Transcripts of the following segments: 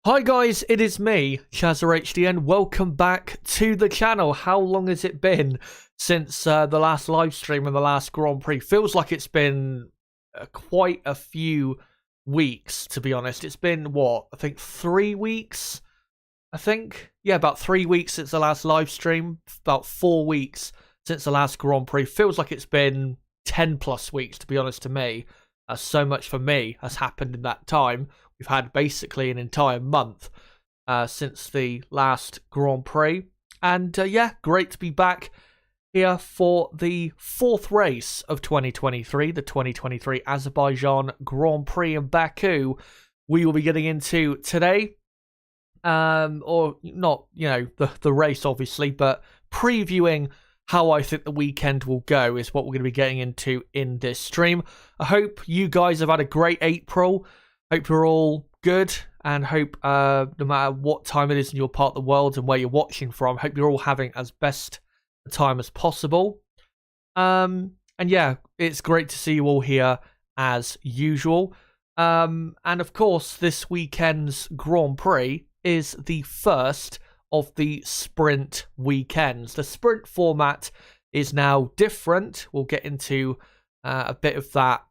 Hi guys, it is me, Chazza and welcome back to the channel. How long has it been since the last live stream and the last Grand Prix? Feels like it's been quite a few weeks, to be honest. It's been, what, I think 3 weeks? I think? Yeah, about 3 weeks since the last live stream. About 4 weeks since the last Grand Prix. Feels like it's been 10 plus weeks, to be honest, to me. So much for me has happened in that time. We've had basically an entire month since the last Grand Prix. And yeah, great to be back here for the fourth race of 2023, the 2023 Azerbaijan Grand Prix in Baku. We will be getting into today, or not, the race obviously, but previewing how I think the weekend will go is what we're going to be getting into in this stream. I hope you guys have had a great April. Hope you're all good, and hope no matter what time it is in your part of the world and where you're watching from, hope you're all having as best a time as possible. And yeah, it's great to see you all here as usual. And of course, this weekend's Grand Prix is the first of the sprint weekends. The sprint format is now different. We'll get into a bit of that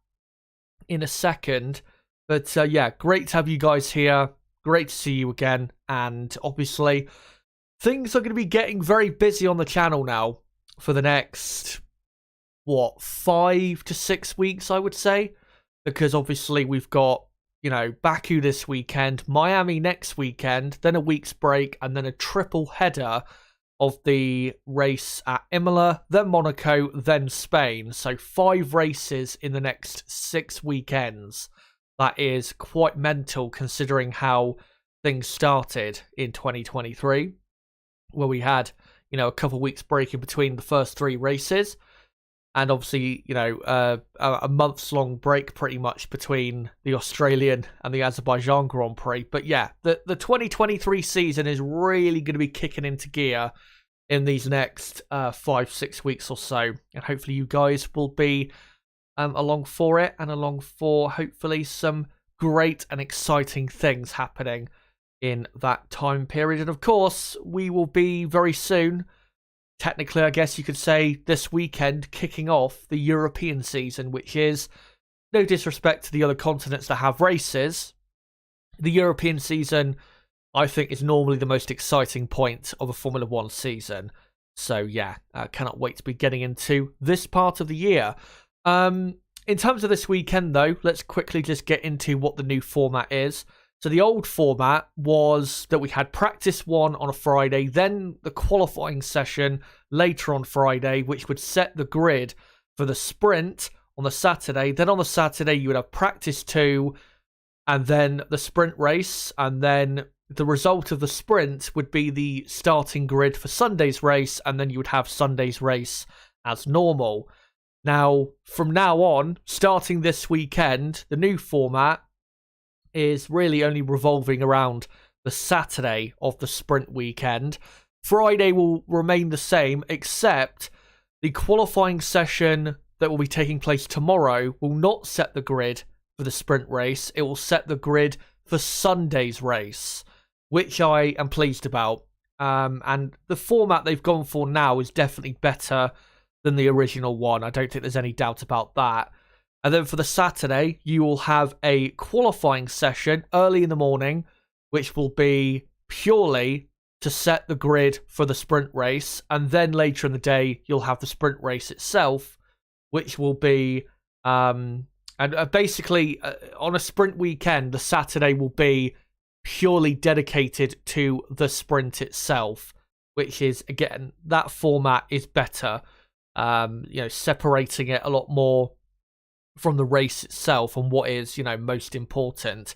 in a second. But yeah, great to have you guys here. Great to see you again. And obviously, things are going to be getting very busy on the channel now for the next, 5 to 6 weeks, I would say. Because obviously we've got, Baku this weekend, Miami next weekend, then a week's break, and then a triple header of the race at Imola, then Monaco, then Spain. So 5 races in the next 6 weekends. That is quite mental considering how things started in 2023, where we had, a couple of weeks break in between the first 3 races. And obviously, a month's long break pretty much between the Australian and the Azerbaijan Grand Prix. But yeah, the 2023 season is really going to be kicking into gear in these next 5-6 weeks or so. And hopefully you guys will be along for it, and along for hopefully some great and exciting things happening in that time period. And of course, we will be very soon, technically I guess you could say this weekend, kicking off the European season, which is, no disrespect to the other continents that have races, the European season I think is normally the most exciting point of a Formula 1 season. So yeah, cannot wait to be getting into this part of the year. In terms of this weekend though, let's quickly just get into what the new format is. So the old format was that we had practice 1 on a Friday, then the qualifying session later on Friday, which would set the grid for the sprint on the Saturday. Then on the Saturday, you would have practice 2, and then the sprint race, and then the result of the sprint would be the starting grid for Sunday's race, and then you would have Sunday's race as normal. Now, from now on, starting this weekend, the new format is really only revolving around the Saturday of the sprint weekend. Friday will remain the same, except the qualifying session that will be taking place tomorrow will not set the grid for the sprint race. It will set the grid for Sunday's race, which I am pleased about. And the format they've gone for now is definitely better than the original one. I don't think there's any doubt about that. And then for the Saturday, you will have a qualifying session early in the morning, which will be purely to set the grid for the sprint race. And then later in the day, you'll have the sprint race itself, which will be, basically on a sprint weekend, the Saturday will be purely dedicated to the sprint itself, which is, again, that format is better. Separating it a lot more from the race itself and what is, most important.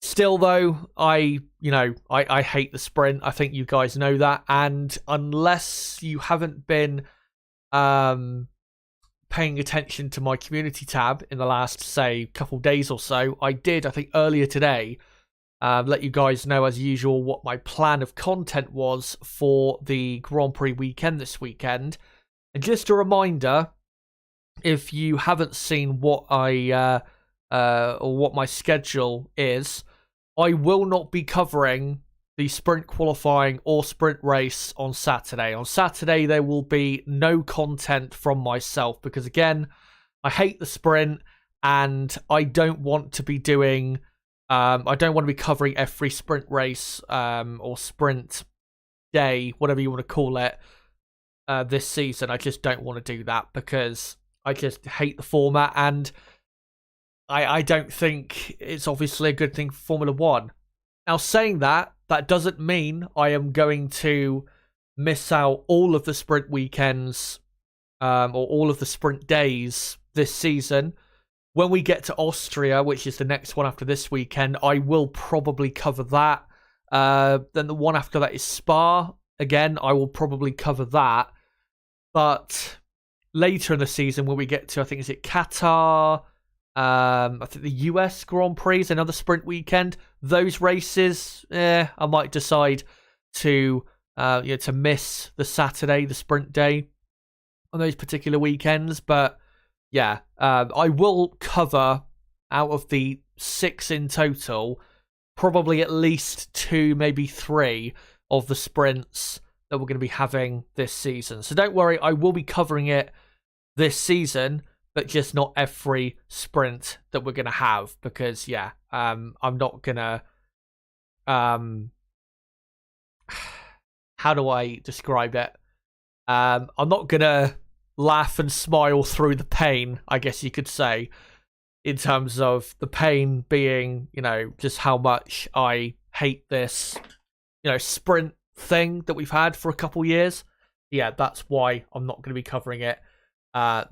Still, though, I hate the sprint. I think you guys know that. And unless you haven't been paying attention to my community tab in the last, say, couple days or so, I think earlier today, let you guys know, as usual, what my plan of content was for the Grand Prix weekend this weekend. And just a reminder, if you haven't seen what or what my schedule is, I will not be covering the sprint qualifying or sprint race on Saturday. On Saturday, there will be no content from myself because, again, I hate the sprint and I don't want to be doing... I don't want to be covering every sprint race or sprint day, whatever you want to call it, this season. I just don't want to do that because I just hate the format, and I don't think it's obviously a good thing for Formula One. Now, saying that, that doesn't mean I am going to miss out all of the sprint weekends or all of the sprint days this season. When we get to Austria, which is the next one after this weekend, I will probably cover that. Then the one after that is Spa. Again, I will probably cover that. But later in the season, when we get to, I think, is it Qatar? I think the US Grand Prix is another sprint weekend. Those races, I might decide to miss the Saturday, the sprint day on those particular weekends. But yeah, I will cover, out of the 6 in total, probably at least 2, maybe 3 of the sprints that we're going to be having this season. So don't worry, I will be covering it this season, but just not every sprint that we're going to have, because, yeah, I'm not going to... how do I describe it? I'm not going to laugh and smile through the pain, I guess you could say, in terms of the pain being, just how much I hate this, sprint thing that we've had for a couple years. Yeah, that's why I'm not going to be covering it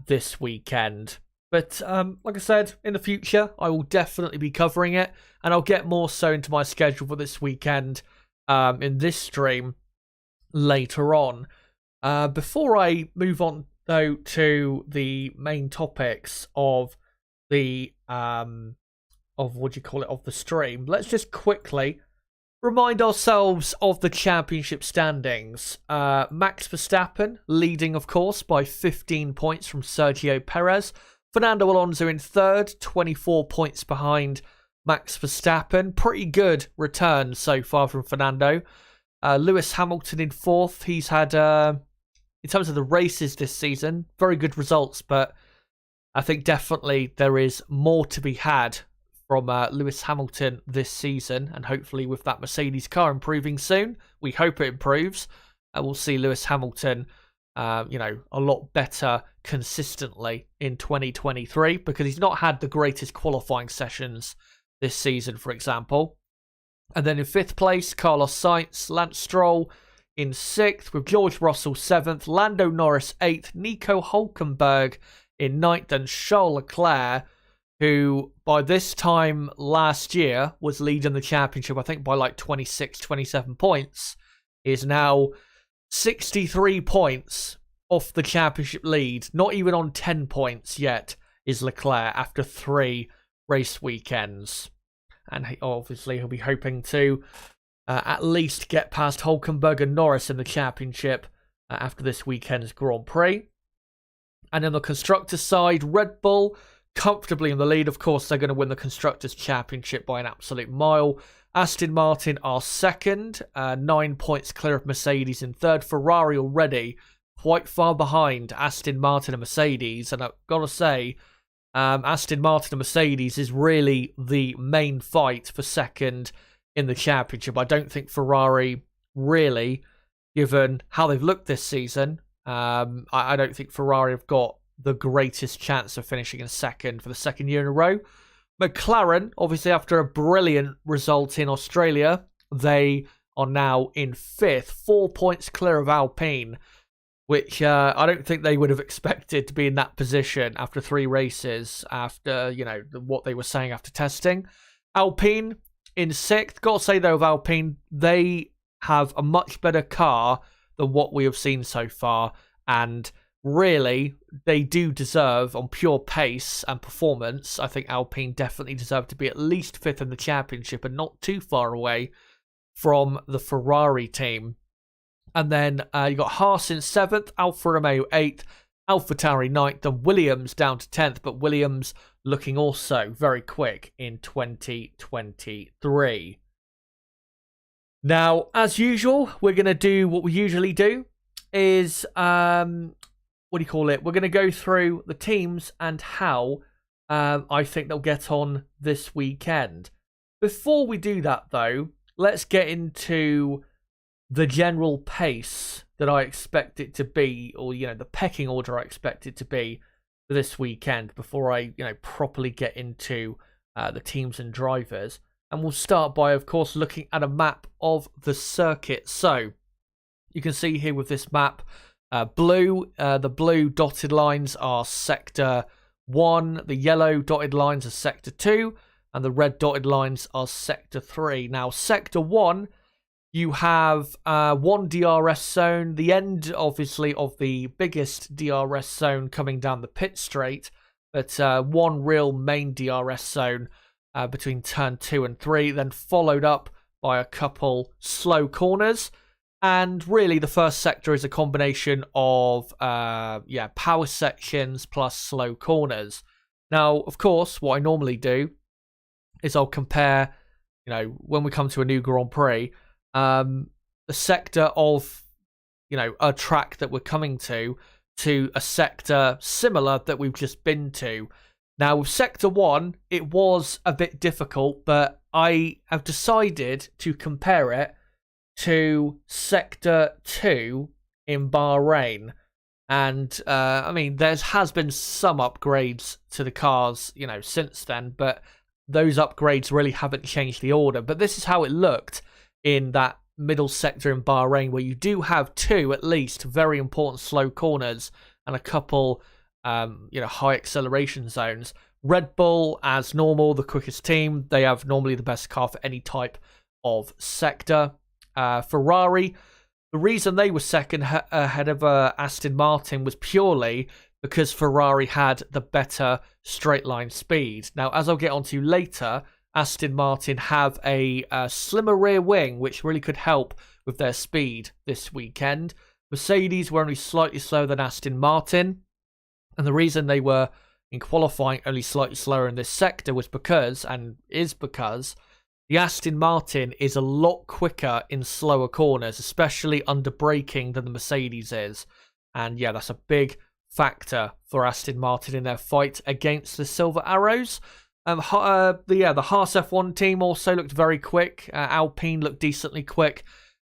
this weekend. But like I said, in the future, I will definitely be covering it, and I'll get more so into my schedule for this weekend in this stream later on. Before I move on, though, to the main topics of the of the stream, let's just quickly remind ourselves of the championship standings. Max Verstappen leading, of course, by 15 points from Sergio Perez. Fernando Alonso in third, 24 points behind Max Verstappen. Pretty good return so far from Fernando. Lewis Hamilton in fourth. He's had, in terms of the races this season, very good results, but I think definitely there is more to be had from Lewis Hamilton this season, and hopefully with that Mercedes car improving soon, we hope it improves, we'll see Lewis Hamilton a lot better consistently in 2023, because he's not had the greatest qualifying sessions this season, for example. And then in fifth place, Carlos Sainz, Lance Stroll in sixth, with George Russell seventh, Lando Norris eighth, Nico Hülkenberg in ninth, and Charles Leclerc, who by this time last year was leading the championship, I think by like 26, 27 points, is now 63 points off the championship lead. Not even on 10 points yet is Leclerc after 3 race weekends. And obviously he'll be hoping to at least get past Hülkenberg and Norris in the championship after this weekend's Grand Prix. And on the constructors' side, Red Bull comfortably in the lead. Of course, they're going to win the Constructors' Championship by an absolute mile. Aston Martin are second, 9 points clear of Mercedes in third. Ferrari already quite far behind Aston Martin and Mercedes. And I've got to say, Aston Martin and Mercedes is really the main fight for second in the championship. I don't think Ferrari really, given how they've looked this season, I don't think Ferrari have got the greatest chance of finishing in second for the second year in a row. McLaren, obviously after a brilliant result in Australia, they are now in fifth, 4 points clear of Alpine, which I don't think they would have expected to be in that position after 3 races, after, what they were saying after testing. Alpine in sixth. Got to say, though, of Alpine, they have a much better car than what we have seen so far, and really, they do deserve, on pure pace and performance, I think Alpine definitely deserve to be at least fifth in the championship and not too far away from the Ferrari team. And then you got Haas in seventh, Alfa Romeo eighth, AlphaTauri 9th, and Williams down to 10th, but Williams looking also very quick in 2023. Now, as usual, we're going to do what we usually do, is, We're going to go through the teams and how I think they'll get on this weekend. Before we do that, though, let's get into the general pace that I expect it to be, or, the pecking order I expect it to be for this weekend before I, properly get into the teams and drivers. And we'll start by, of course, looking at a map of the circuit. So you can see here with this map, the blue dotted lines are Sector 1, the yellow dotted lines are Sector 2, and the red dotted lines are Sector 3. Now, Sector 1, you have one DRS zone, the end, obviously, of the biggest DRS zone coming down the pit straight, but one real main DRS zone between turn 2 and 3, then followed up by a couple slow corners. And really, the first sector is a combination of power sections plus slow corners. Now, of course, what I normally do is I'll compare, when we come to a new Grand Prix, the sector of, a track that we're coming to a sector similar that we've just been to. Now, with Sector 1, it was a bit difficult, but I have decided to compare it to Sector 2 in Bahrain. And, there has been some upgrades to the cars, since then, but those upgrades really haven't changed the order. But this is how it looked in that middle sector in Bahrain, where you do have two, at least, very important slow corners and a couple high acceleration zones. Red Bull, as normal, the quickest team. They have normally the best car for any type of sector. Ferrari, the reason they were second ahead of Aston Martin was purely because Ferrari had the better straight line speed. Now, as I'll get onto later, Aston Martin have a slimmer rear wing, which really could help with their speed this weekend. Mercedes were only slightly slower than Aston Martin. And the reason they were in qualifying only slightly slower in this sector was because the Aston Martin is a lot quicker in slower corners, especially under braking, than the Mercedes is. And yeah, that's a big factor for Aston Martin in their fight against the Silver Arrows. The Haas F1 team also looked very quick. Alpine looked decently quick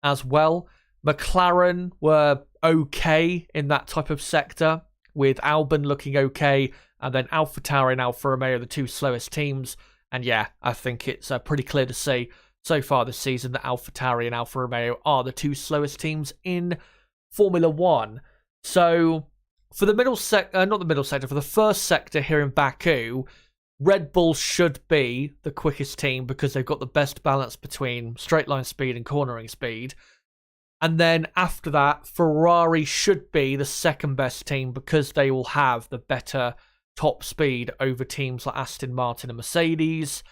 as well. McLaren were okay in that type of sector, with Albon looking okay, and then AlphaTauri and Alfa Romeo, the two slowest teams. And yeah, I think it's pretty clear to see so far this season that AlphaTauri and Alfa Romeo are the two slowest teams in Formula 1. So for the for the first sector here in Baku, Red Bull should be the quickest team because they've got the best balance between straight line speed and cornering speed. And then after that, Ferrari should be the second best team because they will have the better top speed over teams like Aston Martin and Mercedes.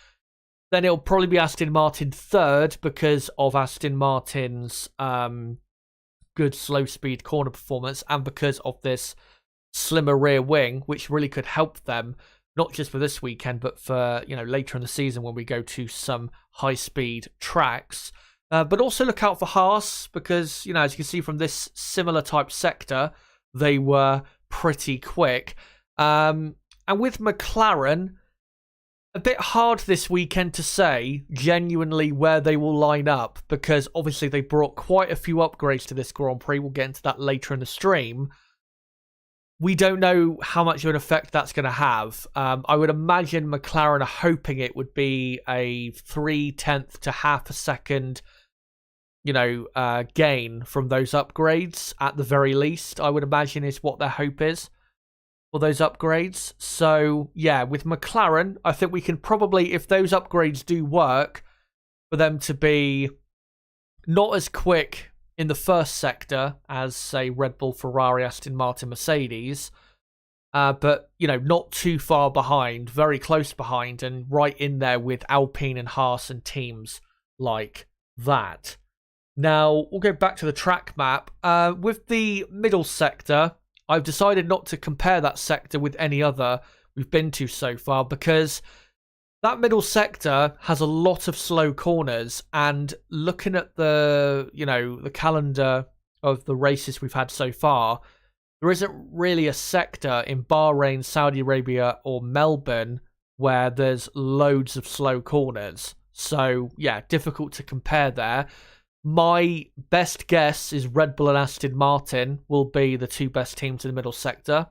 Then it'll probably be Aston Martin third because of Aston Martin's good slow speed corner performance and because of this slimmer rear wing, which really could help them, not just for this weekend, but for later in the season when we go to some high speed tracks. But also look out for Haas because, as you can see from this similar type sector, they were pretty quick. And with McLaren, a bit hard this weekend to say genuinely where they will line up because obviously they brought quite a few upgrades to this Grand Prix. We'll get into that later in the stream. We don't know how much of an effect that's going to have. I would imagine McLaren are hoping it would be a 0.3 to half a second, gain from those upgrades at the very least. I would imagine is what their hope is for those upgrades. So yeah, with McLaren, I think we can probably, if those upgrades do work, for them to be not as quick in the first sector as, say, Red Bull, Ferrari, Aston Martin, Mercedes, but, not too far behind, very close behind, and right in there with Alpine and Haas and teams like that. Now, we'll go back to the track map. With the middle sector, I've decided not to compare that sector with any other we've been to so far, because that middle sector has a lot of slow corners, and looking at the calendar of the races we've had so far, there isn't really a sector in Bahrain, Saudi Arabia, or Melbourne where there's loads of slow corners. So, yeah, difficult to compare there. My best guess is Red Bull and Aston Martin will be the two best teams in the middle sector.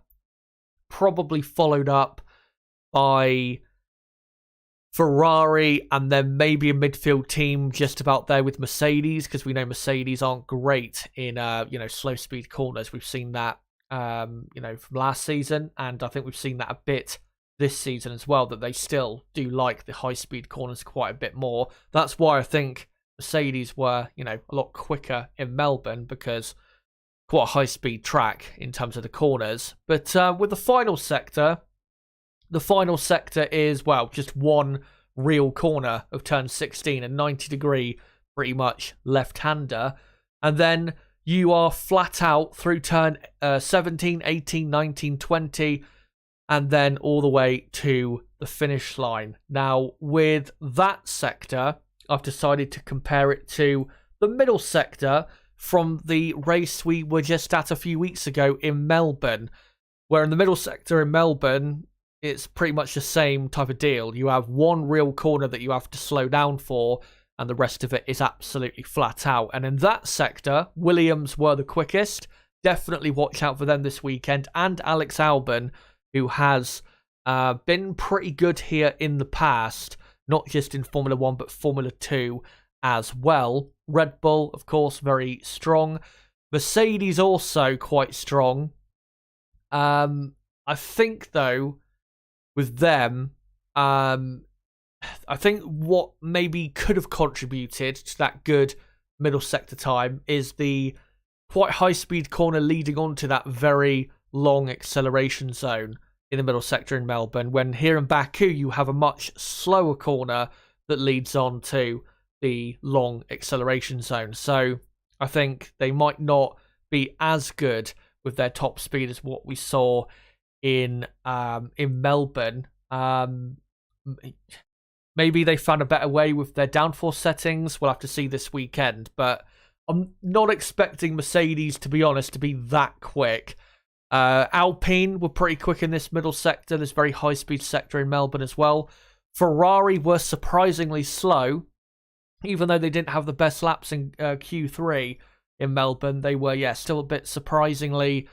Probably followed up by Ferrari, and then maybe a midfield team just about there with Mercedes, because we know Mercedes aren't great in slow speed corners. We've seen that from last season, and I think we've seen that a bit this season as well, that they still do like the high speed corners quite a bit more. That's why I think Mercedes were a lot quicker in Melbourne, because quite a high speed track in terms of the corners. But with the final sector is, well, just one real corner of turn 16, a 90-degree pretty much left-hander, and then you are flat out through turn 17, 18, 19, 20, and then all the way to the finish line. Now, with that sector, I've decided to compare it to the middle sector from the race we were just at a few weeks ago in Melbourne, where in the middle sector in Melbourne, it's pretty much the same type of deal. You have one real corner that you have to slow down for, and the rest of it is absolutely flat out. And in that sector, Williams were the quickest. Definitely watch out for them this weekend. And Alex Albon, who has been pretty good here in the past, not just in Formula 1, but Formula 2 as well. Red Bull, of course, very strong. Mercedes also quite strong. I think, though, with them, I think what maybe could have contributed to that good middle sector time is the quite high-speed corner leading on to that very long acceleration zone in the middle sector in Melbourne, when here in Baku you have a much slower corner that leads on to the long acceleration zone. So I think they might not be as good with their top speed as what we saw in Melbourne. Maybe they found a better way with their downforce settings. We'll have to see this weekend, but I'm not expecting Mercedes, to be honest, to be that quick. Alpine were pretty quick in this middle sector, this very high-speed sector in Melbourne as well. Ferrari were surprisingly slow, even though they didn't have the best laps in Q3 in Melbourne. They were, still a bit surprisingly,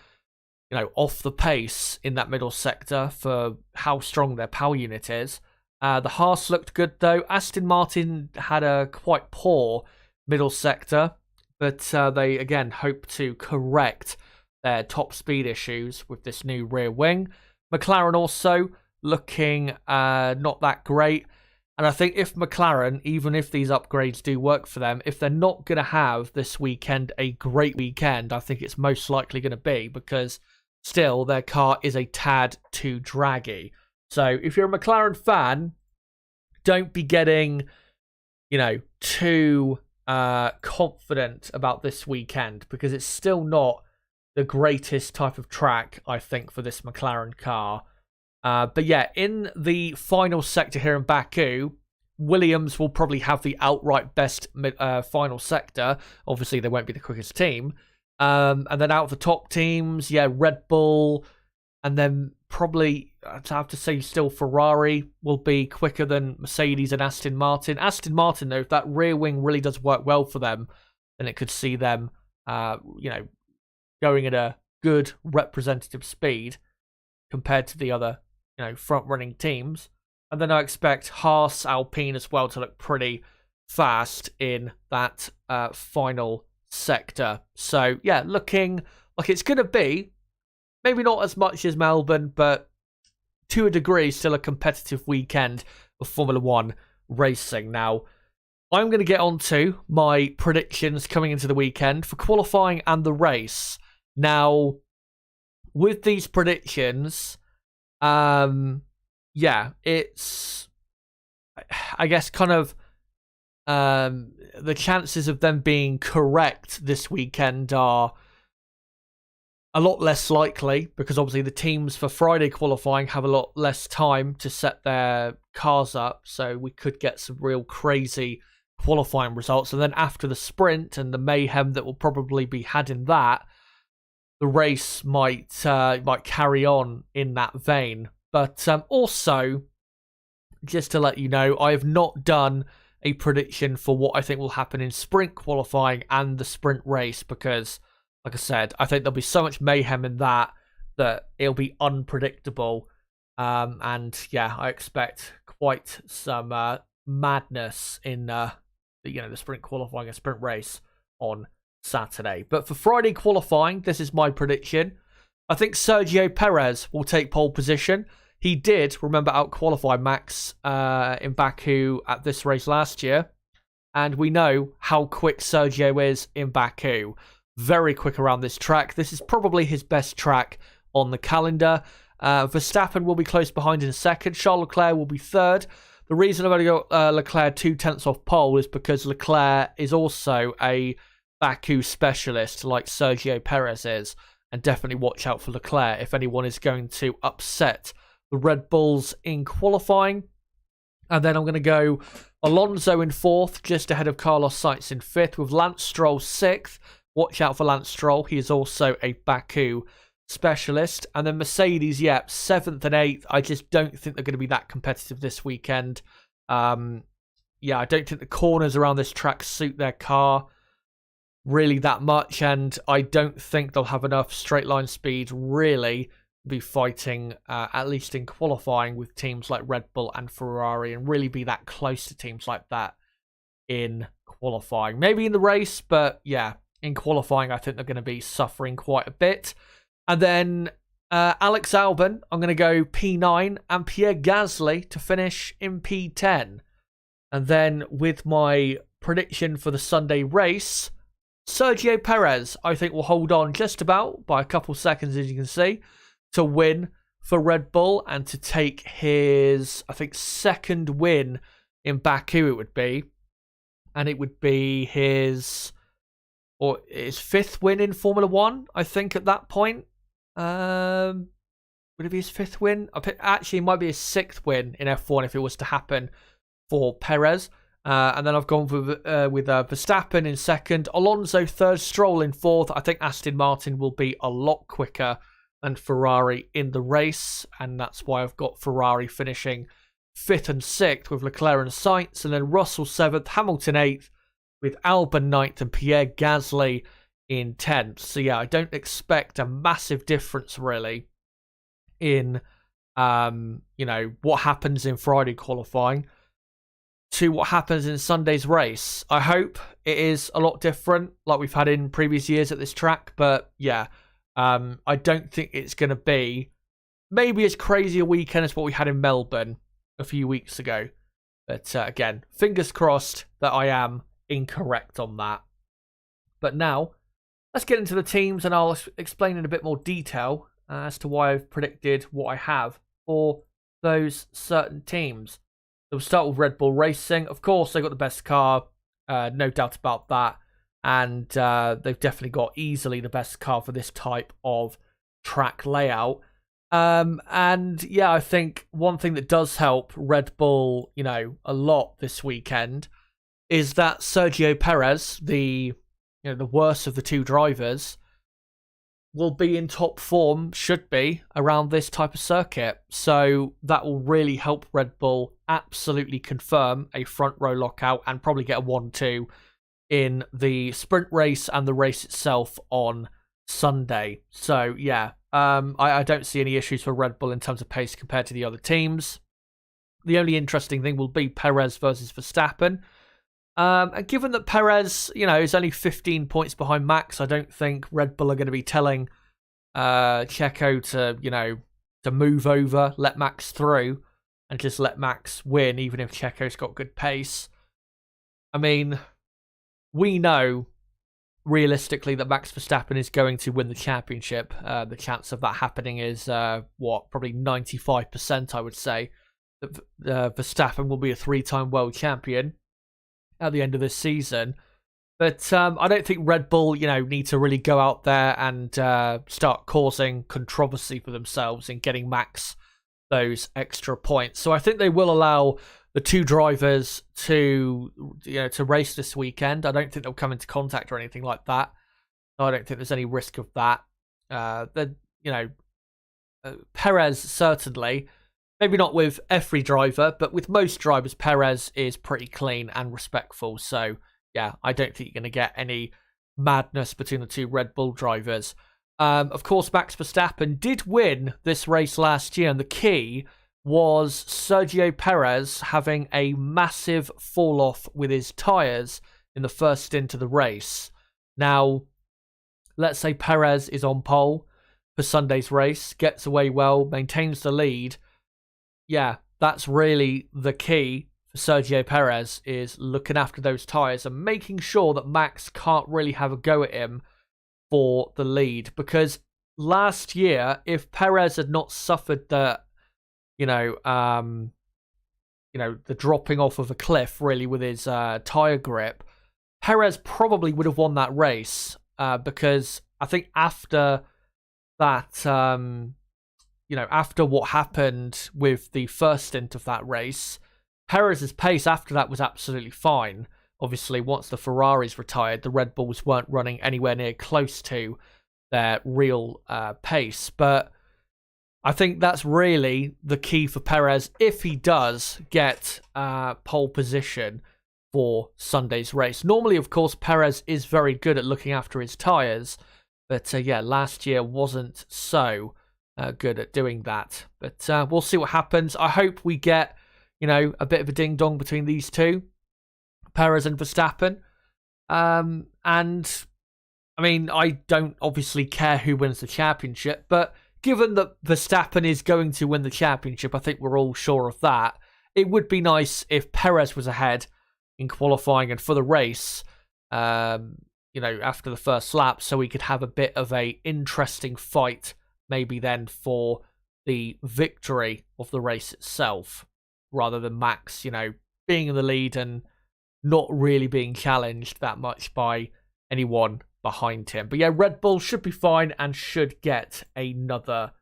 off the pace in that middle sector for how strong their power unit is. The Haas looked good, though. Aston Martin had a quite poor middle sector, but they, again, hope to correct their top speed issues with this new rear wing. McLaren also looking not that great. And I think if McLaren, even if these upgrades do work for them, if they're not going to have this weekend a great weekend, I think it's most likely going to be, because still their car is a tad too draggy. So if you're a McLaren fan, don't be getting, too confident about this weekend, because it's still not the greatest type of track, I think, for this McLaren car. But yeah, in the final sector here in Baku, Williams will probably have the outright best final sector. Obviously, they won't be the quickest team. And then out of the top teams, Red Bull, and then probably, I'd have to say, still Ferrari will be quicker than Mercedes and Aston Martin. Aston Martin, though, if that rear wing really does work well for them, then it could see them, going at a good representative speed compared to the other, front-running teams. And then I expect Haas, Alpine as well to look pretty fast in that final sector. So, looking like it's going to be, maybe not as much as Melbourne, but to a degree, still a competitive weekend of Formula 1 racing. Now, I'm going to get on to my predictions coming into the weekend for qualifying and the race. Now, with these predictions, it's, I guess, kind of the chances of them being correct this weekend are a lot less likely because obviously the teams for Friday qualifying have a lot less time to set their cars up. So we could get some real crazy qualifying results. And then after the sprint and the mayhem that will probably be had in that, the race might carry on in that vein. But also, just to let you know, I have not done a prediction for what I think will happen in sprint qualifying and the sprint race because, like I said, I think there'll be so much mayhem in that it'll be unpredictable. And yeah, I expect quite some madness in the sprint qualifying and sprint race on Saturday. But for Friday qualifying, this is my prediction. I think Sergio Perez will take pole position. He did, remember, out-qualify Max in Baku at this race last year. And we know how quick Sergio is in Baku. Very quick around this track. This is probably his best track on the calendar. Verstappen will be close behind in second. Charles Leclerc will be third. The reason I've only got Leclerc 2/10 off pole is because Leclerc is also a Baku specialist like Sergio Perez is. And definitely watch out for Leclerc if anyone is going to upset the Red Bulls in qualifying. And then I'm going to go Alonso in fourth, just ahead of Carlos Sainz in fifth, with Lance Stroll sixth. Watch out for Lance Stroll. He is also a Baku specialist. And then Mercedes, seventh and eighth. I just don't think they're going to be that competitive this weekend. I don't think the corners around this track suit their car really that much. And I don't think they'll have enough straight line speed really be fighting, at least in qualifying, with teams like Red Bull and Ferrari and really be that close to teams like that in qualifying. Maybe in the race, but yeah, in qualifying, I think they're going to be suffering quite a bit. And then Alex Albon, I'm going to go P9 and Pierre Gasly to finish in P10. And then with my prediction for the Sunday race, Sergio Perez, I think, will hold on just about by a couple seconds, as you can see, to win for Red Bull and to take his, I think, second win in Baku it would be. And it would be his fifth win in Formula One, I think, at that point. Would it be his fifth win? Actually, it might be his sixth win in F1 if it was to happen for Perez. And then I've gone with Verstappen in second, Alonso third, Stroll in fourth. I think Aston Martin will be a lot quicker than Ferrari in the race, and that's why I've got Ferrari finishing fifth and sixth with Leclerc and Sainz, and then Russell seventh, Hamilton eighth, with Albon ninth and Pierre Gasly in 10th. So yeah, I don't expect a massive difference really in what happens in Friday qualifying to what happens in Sunday's race. I hope it is a lot different like we've had in previous years at this track, but yeah, I don't think it's going to be maybe as crazy a weekend as what we had in Melbourne a few weeks ago. But again, fingers crossed that I am incorrect on that. But now, let's get into the teams and I'll explain in a bit more detail as to why I've predicted what I have for those certain teams. So we'll start with Red Bull Racing. Of course, they've got the best car, no doubt about that. And they've definitely got easily the best car for this type of track layout. And yeah, I think one thing that does help Red Bull, a lot this weekend is that Sergio Perez, the worst of the two drivers, will be in top form, should be, around this type of circuit. So that will really help Red Bull absolutely confirm a front row lockout and probably get a 1-2 in the sprint race and the race itself on Sunday. So yeah, I don't see any issues for Red Bull in terms of pace compared to the other teams. The only interesting thing will be Perez versus Verstappen. And given that Perez, is only 15 points behind Max, I don't think Red Bull are going to be telling Checo to move over, let Max through, and just let Max win, even if Checo's got good pace. I mean, we know realistically that Max Verstappen is going to win the championship. The chance of that happening is probably 95%, I would say. That Verstappen will be a 3-time world champion at the end of this season. But I don't think Red Bull, need to really go out there and start causing controversy for themselves in getting Max those extra points. So I think they will allow the two drivers to race this weekend. I don't think they'll come into contact or anything like that. I don't think there's any risk of that. Perez certainly, maybe not with every driver, but with most drivers, Perez is pretty clean and respectful. So yeah, I don't think you're going to get any madness between the two Red Bull drivers. Of course, Max Verstappen did win this race last year, and the key was Sergio Perez having a massive fall off with his tyres in the first stint of the race. Now, let's say Perez is on pole for Sunday's race, gets away well, maintains the lead. Yeah, that's really the key for Sergio Perez, is looking after those tyres and making sure that Max can't really have a go at him for the lead. Because last year, if Perez had not suffered the dropping off of a cliff really with his tyre grip, Perez probably would have won that race, because I think after that, after what happened with the first stint of that race, Perez's pace after that was absolutely fine. Obviously, once the Ferraris retired, the Red Bulls weren't running anywhere near close to their real pace. But I think that's really the key for Perez if he does get pole position for Sunday's race. Normally, of course, Perez is very good at looking after his tyres. But last year wasn't so good at doing that. But we'll see what happens. I hope we get, a bit of a ding-dong between these two, Perez and Verstappen. And, I mean, I don't obviously care who wins the championship, but given that Verstappen is going to win the championship, I think we're all sure of that. It would be nice if Perez was ahead in qualifying and for the race, after the first lap, so we could have a bit of a interesting fight maybe then for the victory of the race itself, rather than Max, being in the lead and not really being challenged that much by anyone behind him. But yeah, Red Bull should be fine and should get another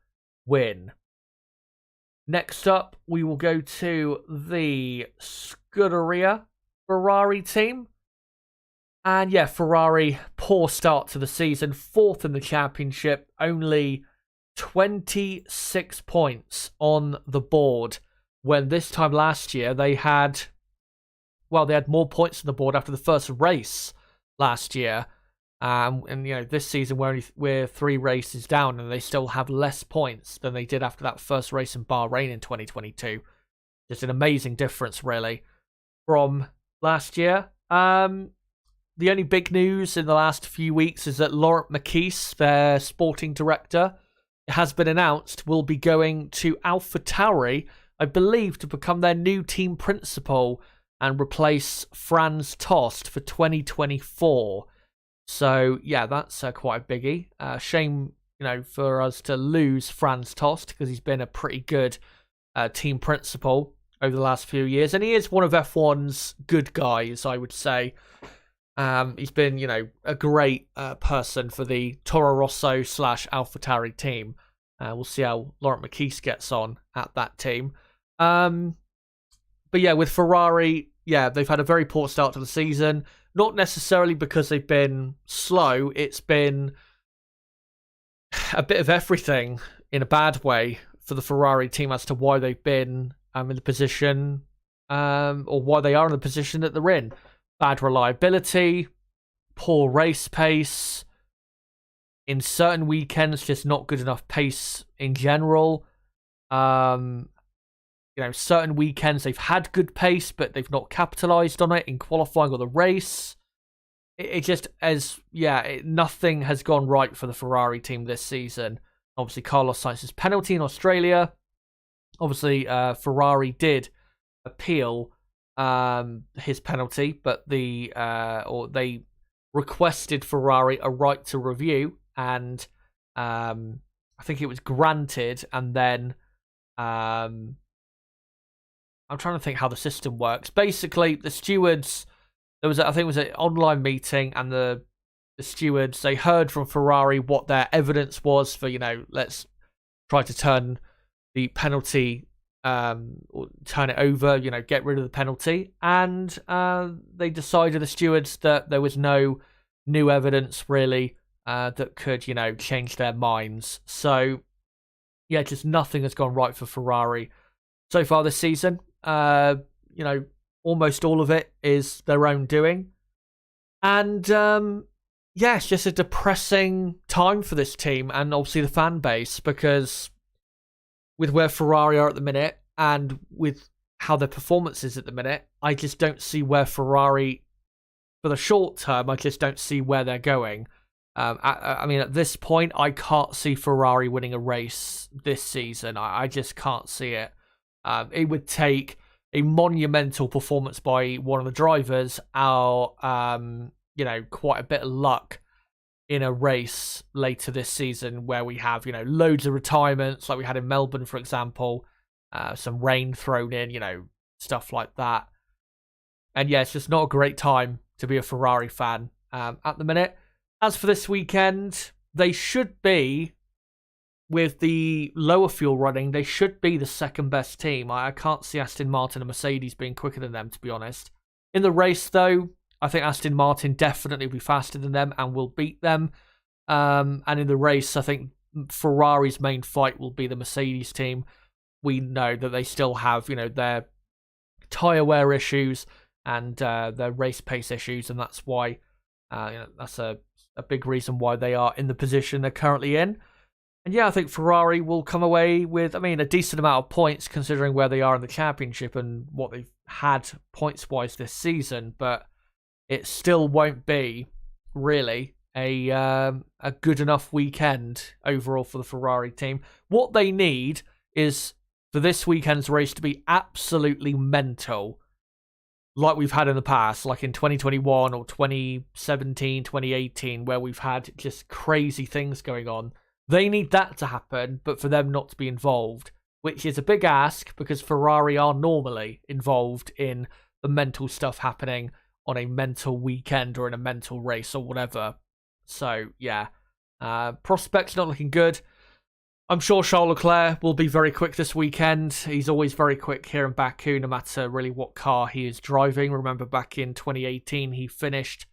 win. Next up, we will go to the Scuderia Ferrari team. And yeah, Ferrari, poor start to the season, 4th in the championship, only 26 points on the board, when this time last year they had more points on the board after the first race last year. This season we're 3 races down and they still have less points than they did after that first race in Bahrain in 2022. Just an amazing difference, really, from last year. The only big news in the last few weeks is that Laurent Mekies, their sporting director, it has been announced, will be going to AlphaTauri, I believe, to become their new team principal and replace Franz Tost for 2024. So, yeah, that's quite a biggie. Shame, for us to lose Franz Tost, because he's been a pretty good team principal over the last few years. And he is one of F1's good guys, I would say. He's been, a great person for the Toro Rosso / AlphaTauri team. We'll see how Laurent Mekies gets on at that team. But yeah, with Ferrari, they've had a very poor start to the season. Not necessarily because they've been slow. It's been a bit of everything in a bad way for the Ferrari team as to why they've been in the position, or why they are in the position that they're in. Bad reliability, poor race pace, in certain weekends just not good enough pace in general. Certain weekends they've had good pace, but they've not capitalized on it in qualifying or the race. Nothing has gone right for the Ferrari team this season. Obviously, Carlos Sainz's penalty in Australia. Obviously, Ferrari did appeal his penalty, but they requested Ferrari a right to review, and I think it was granted, and then I'm trying to think how the system works. Basically, the stewards there was, I think it was an online meeting, and the stewards, they heard from Ferrari what their evidence was for, let's try to turn the penalty, or turn it over, get rid of the penalty. And they decided, the stewards, that there was no new evidence really that could, change their minds. So, yeah, just nothing has gone right for Ferrari so far this season. Almost all of it is their own doing. And, yeah, it's just a depressing time for this team and obviously the fan base, because with where Ferrari are at the minute and with how their performance is at the minute, I just don't see where Ferrari, for the short term, I just don't see where they're going. I mean, at this point, I can't see Ferrari winning a race this season. I just can't see it. It would take a monumental performance by one of the drivers, quite a bit of luck in a race later this season where we have, loads of retirements like we had in Melbourne, for example, some rain thrown in, stuff like that. And yeah, it's just not a great time to be a Ferrari fan at the minute. As for this weekend, they should be, with the lower fuel running, they should be the second best team. I can't see Aston Martin and Mercedes being quicker than them, to be honest. In the race, though, I think Aston Martin definitely will be faster than them and will beat them. And in the race, I think Ferrari's main fight will be the Mercedes team. We know that they still have, their tyre wear issues and their race pace issues, and that's why that's a big reason why they are in the position they're currently in. And yeah, I think Ferrari will come away with, a decent amount of points considering where they are in the championship and what they've had points-wise this season, but it still won't be really a good enough weekend overall for the Ferrari team. What they need is for this weekend's race to be absolutely mental, like we've had in the past, like in 2021 or 2017, 2018, where we've had just crazy things going on. They need that to happen, but for them not to be involved, which is a big ask because Ferrari are normally involved in the mental stuff happening on a mental weekend or in a mental race or whatever. So, yeah, prospects not looking good. I'm sure Charles Leclerc will be very quick this weekend. He's always very quick here in Baku, no matter really what car he is driving. Remember, back in 2018, he finished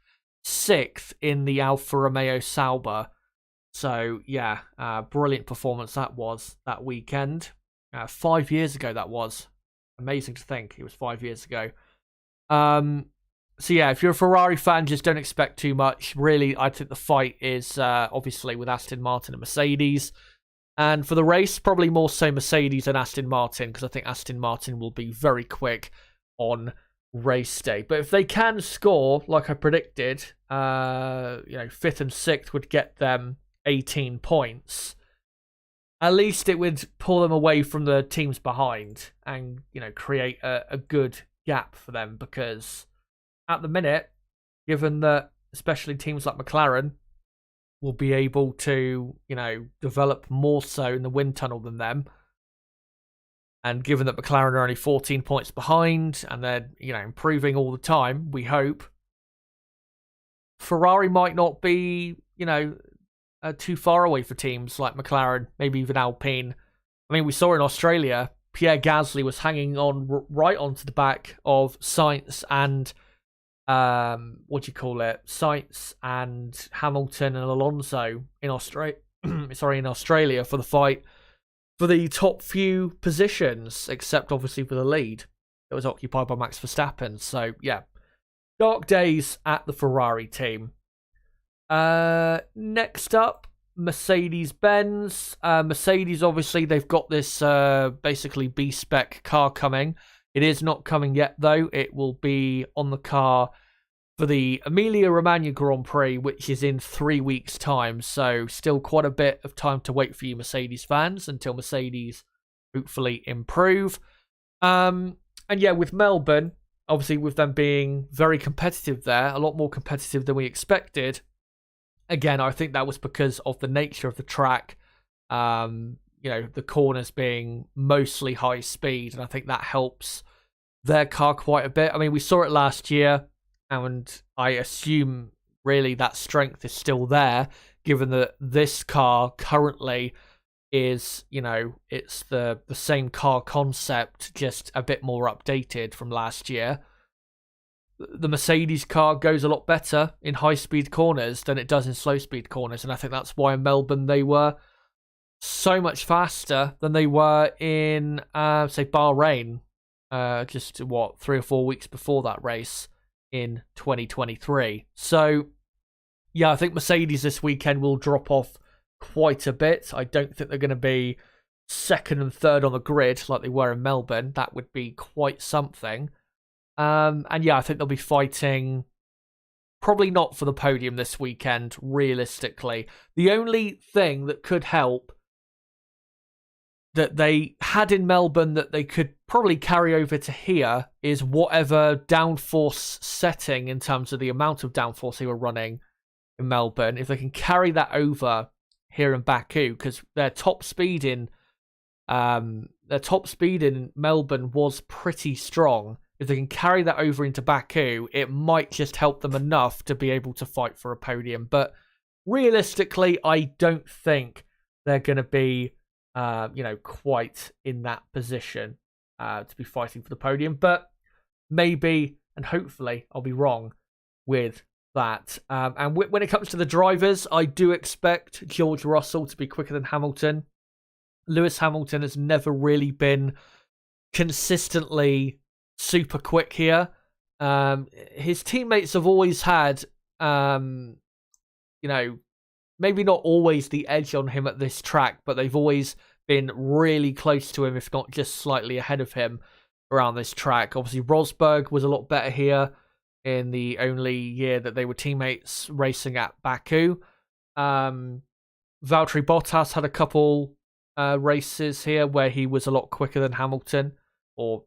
6th in the Alfa Romeo Sauber. So, yeah, brilliant performance that was that weekend. 5 years ago, that was. Amazing to think. It was 5 years ago. So, yeah, if you're a Ferrari fan, just don't expect too much. Really, I think the fight is obviously with Aston Martin and Mercedes. And for the race, probably more so Mercedes than Aston Martin, because I think Aston Martin will be very quick on race day. But if they can score, like I predicted, 5th and 6th would get them 18 points. At least it would pull them away from the teams behind and, create a good gap for them, because at the minute, given that especially teams like McLaren will be able to, develop more so in the wind tunnel than them, and given that McLaren are only 14 points behind and they're, improving all the time, we hope, Ferrari might not be, too far away for teams like McLaren, maybe even Alpine. We saw in Australia, Pierre Gasly was hanging on right onto the back of Sainz and Sainz and Hamilton and Alonso in Australia for the fight for the top few positions, except obviously for the lead that was occupied by Max Verstappen. So yeah, dark days at the Ferrari team. Next up, Mercedes-Benz. Mercedes, obviously, they've got this basically B-spec car coming. It is not coming yet, though. It will be on the car for the Emilia-Romagna Grand Prix, which is in 3 weeks' time. So still quite a bit of time to wait for you Mercedes fans until Mercedes hopefully improve. And yeah, with Melbourne, obviously with them being very competitive there, a lot more competitive than we expected. Again, I think that was because of the nature of the track. The corners being mostly high speed, and I think that helps their car quite a bit. We saw it last year And I assume really that strength is still there, given that this car currently is, it's the same car concept, just a bit more updated from last year. The Mercedes car goes a lot better in high-speed corners than it does in slow-speed corners, and I think that's why in Melbourne they were so much faster than they were in, say, Bahrain, just, 3 or 4 weeks before that race in 2023. So, yeah, I think Mercedes this weekend will drop off quite a bit. I don't think they're going to be second and third on the grid like they were in Melbourne. That would be quite something. And yeah, I think they'll be fighting probably not for the podium this weekend, realistically. The only thing that could help that they had in Melbourne that they could probably carry over to here is whatever downforce setting in terms of the amount of downforce they were running in Melbourne. If they can carry that over here in Baku, because their top speed in Melbourne was pretty strong. If they can carry that over into Baku, it might just help them enough to be able to fight for a podium. But realistically, I don't think they're going to be, quite in that position to be fighting for the podium. But maybe, and hopefully, I'll be wrong with that. And when it comes to the drivers, I do expect George Russell to be quicker than Hamilton. Lewis Hamilton has never really been consistently super quick here. His teammates have always had, maybe not always the edge on him at this track, but they've always been really close to him, if not just slightly ahead of him around this track. Obviously, Rosberg was a lot better here in the only year that they were teammates racing at Baku. Valtteri Bottas had a couple races here where he was a lot quicker than Hamilton, or,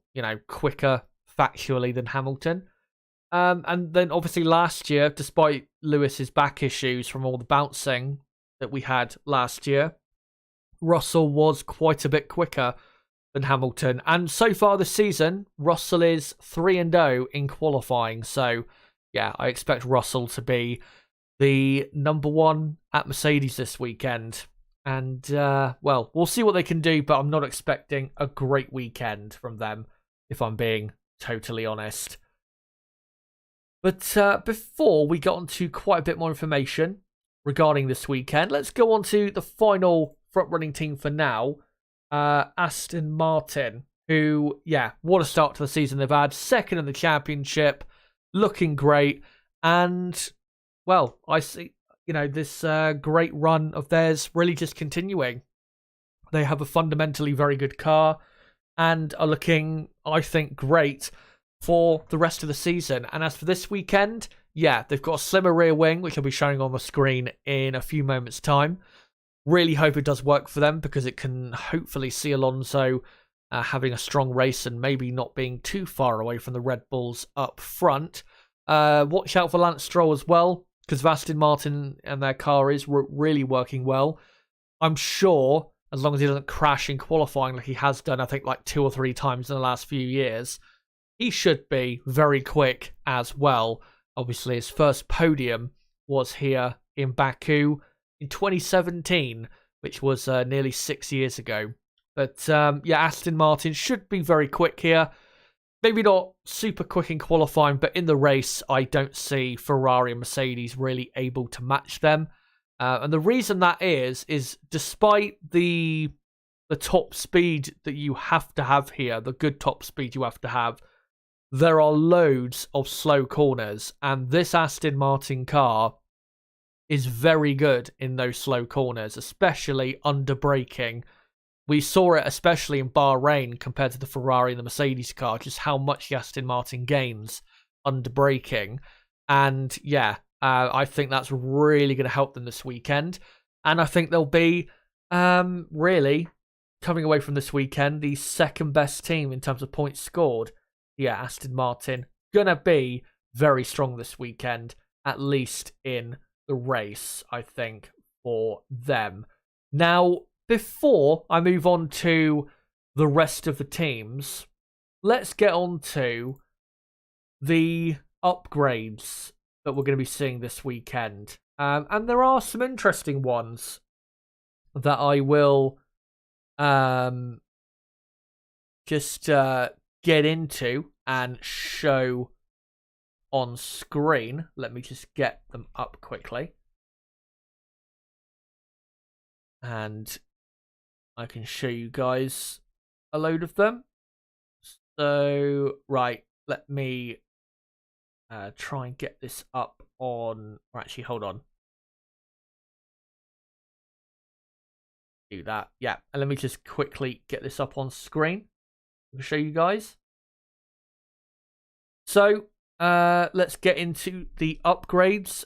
quicker factually than Hamilton. And then obviously last year, despite Lewis's back issues from all the bouncing that we had last year, Russell was quite a bit quicker than Hamilton. And so far this season, Russell is 3-0 in qualifying. So, yeah, I expect Russell to be the number one at Mercedes this weekend. And, we'll see what they can do, but I'm not expecting a great weekend from them, if I'm being totally honest. But before we get on to quite a bit more information regarding this weekend, let's go on to the final front-running team for now, Aston Martin, who, what a start to the season they've had. Second in the championship, looking great. And, I see, this great run of theirs really just continuing. They have a fundamentally very good car and are looking, I think, great for the rest of the season. And as for this weekend, they've got a slimmer rear wing, which I'll be showing on the screen in a few moments' time. Really hope it does work for them, because it can hopefully see Alonso having a strong race and maybe not being too far away from the Red Bulls up front. Watch out for Lance Stroll as well, because Aston Martin and their car is really working well. I'm sure, as long as he doesn't crash in qualifying like he has done, I think, like 2 or 3 times in the last few years, he should be very quick as well. Obviously, his first podium was here in Baku in 2017, which was nearly 6 years ago. But, Aston Martin should be very quick here. Maybe not super quick in qualifying, but in the race, I don't see Ferrari and Mercedes really able to match them. And the reason that is despite the top speed that you have to have here, the good top speed you have to have, there are loads of slow corners. And this Aston Martin car is very good in those slow corners, especially under braking. We saw it especially in Bahrain compared to the Ferrari and the Mercedes car, just how much the Aston Martin gains under braking. And I think that's really going to help them this weekend. And I think they'll be really coming away from this weekend the second best team in terms of points scored. Aston Martin going to be very strong this weekend, at least in the race, I think, for them. Now, before I move on to the rest of the teams, let's get on to the upgrades that we're going to be seeing this weekend. And there are some interesting ones that I will just get into and show on screen. Let me just get them up quickly. And I can show you guys a load of them. So, right, let me try and get this up on... Or actually, hold on. Do that. Yeah, and let me just quickly get this up on screen. I'll show you guys. So, let's get into the upgrades.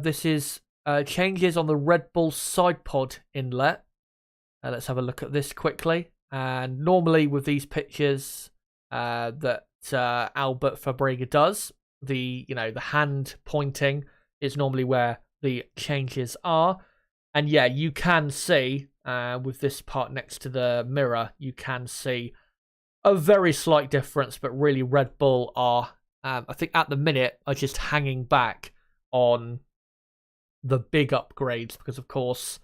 This is changes on the Red Bull side pod inlet. Let's have a look at this quickly. And normally with these pictures that Albert Fabrega does, the hand pointing is normally where the changes are. And yeah, you can see with this part next to the mirror, you can see a very slight difference, but really Red Bull are, I think at the minute, are just hanging back on the big upgrades because, of course,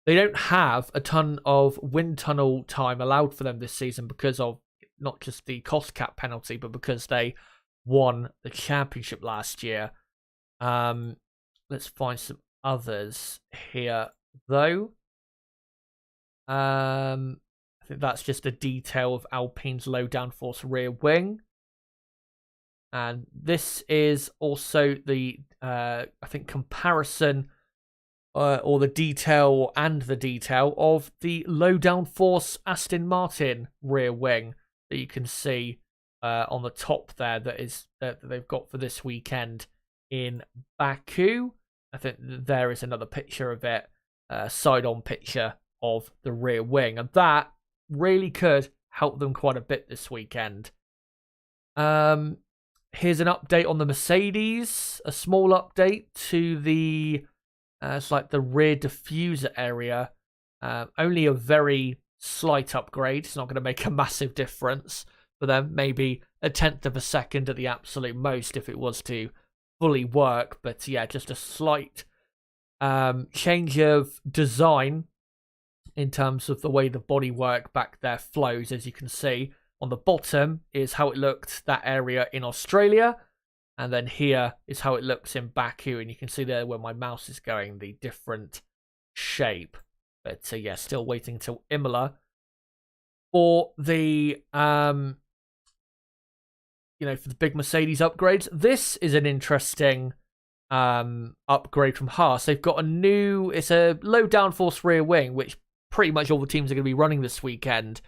they don't have a ton of wind tunnel time allowed for them this season because of not just the cost cap penalty, but because they won the championship last year. Let's find some others here, though. I think that's just a detail of Alpine's low downforce rear wing. And this is also the, I think, comparison or the detail and the detail of the low downforce Aston Martin rear wing that you can see on the top there that they've got for this weekend in Baku. I think there is another picture of it, side-on picture of the rear wing, and that really could help them quite a bit this weekend. Here's an update on the Mercedes, a small update to the it's like the rear diffuser area. Only a very slight upgrade. It's not going to make a massive difference for them. Maybe a tenth of a second at the absolute most if it was to fully work. But yeah, just a slight change of design in terms of the way the bodywork back there flows. As you can see on the bottom is how it looked, that area in Australia. And then here is how it looks in Baku. And you can see there where my mouse is going, the different shape. But yeah, still waiting until Imola for the, for the big Mercedes upgrades. This is an interesting upgrade from Haas. They've got it's a low downforce rear wing, which pretty much all the teams are going to be running this weekend.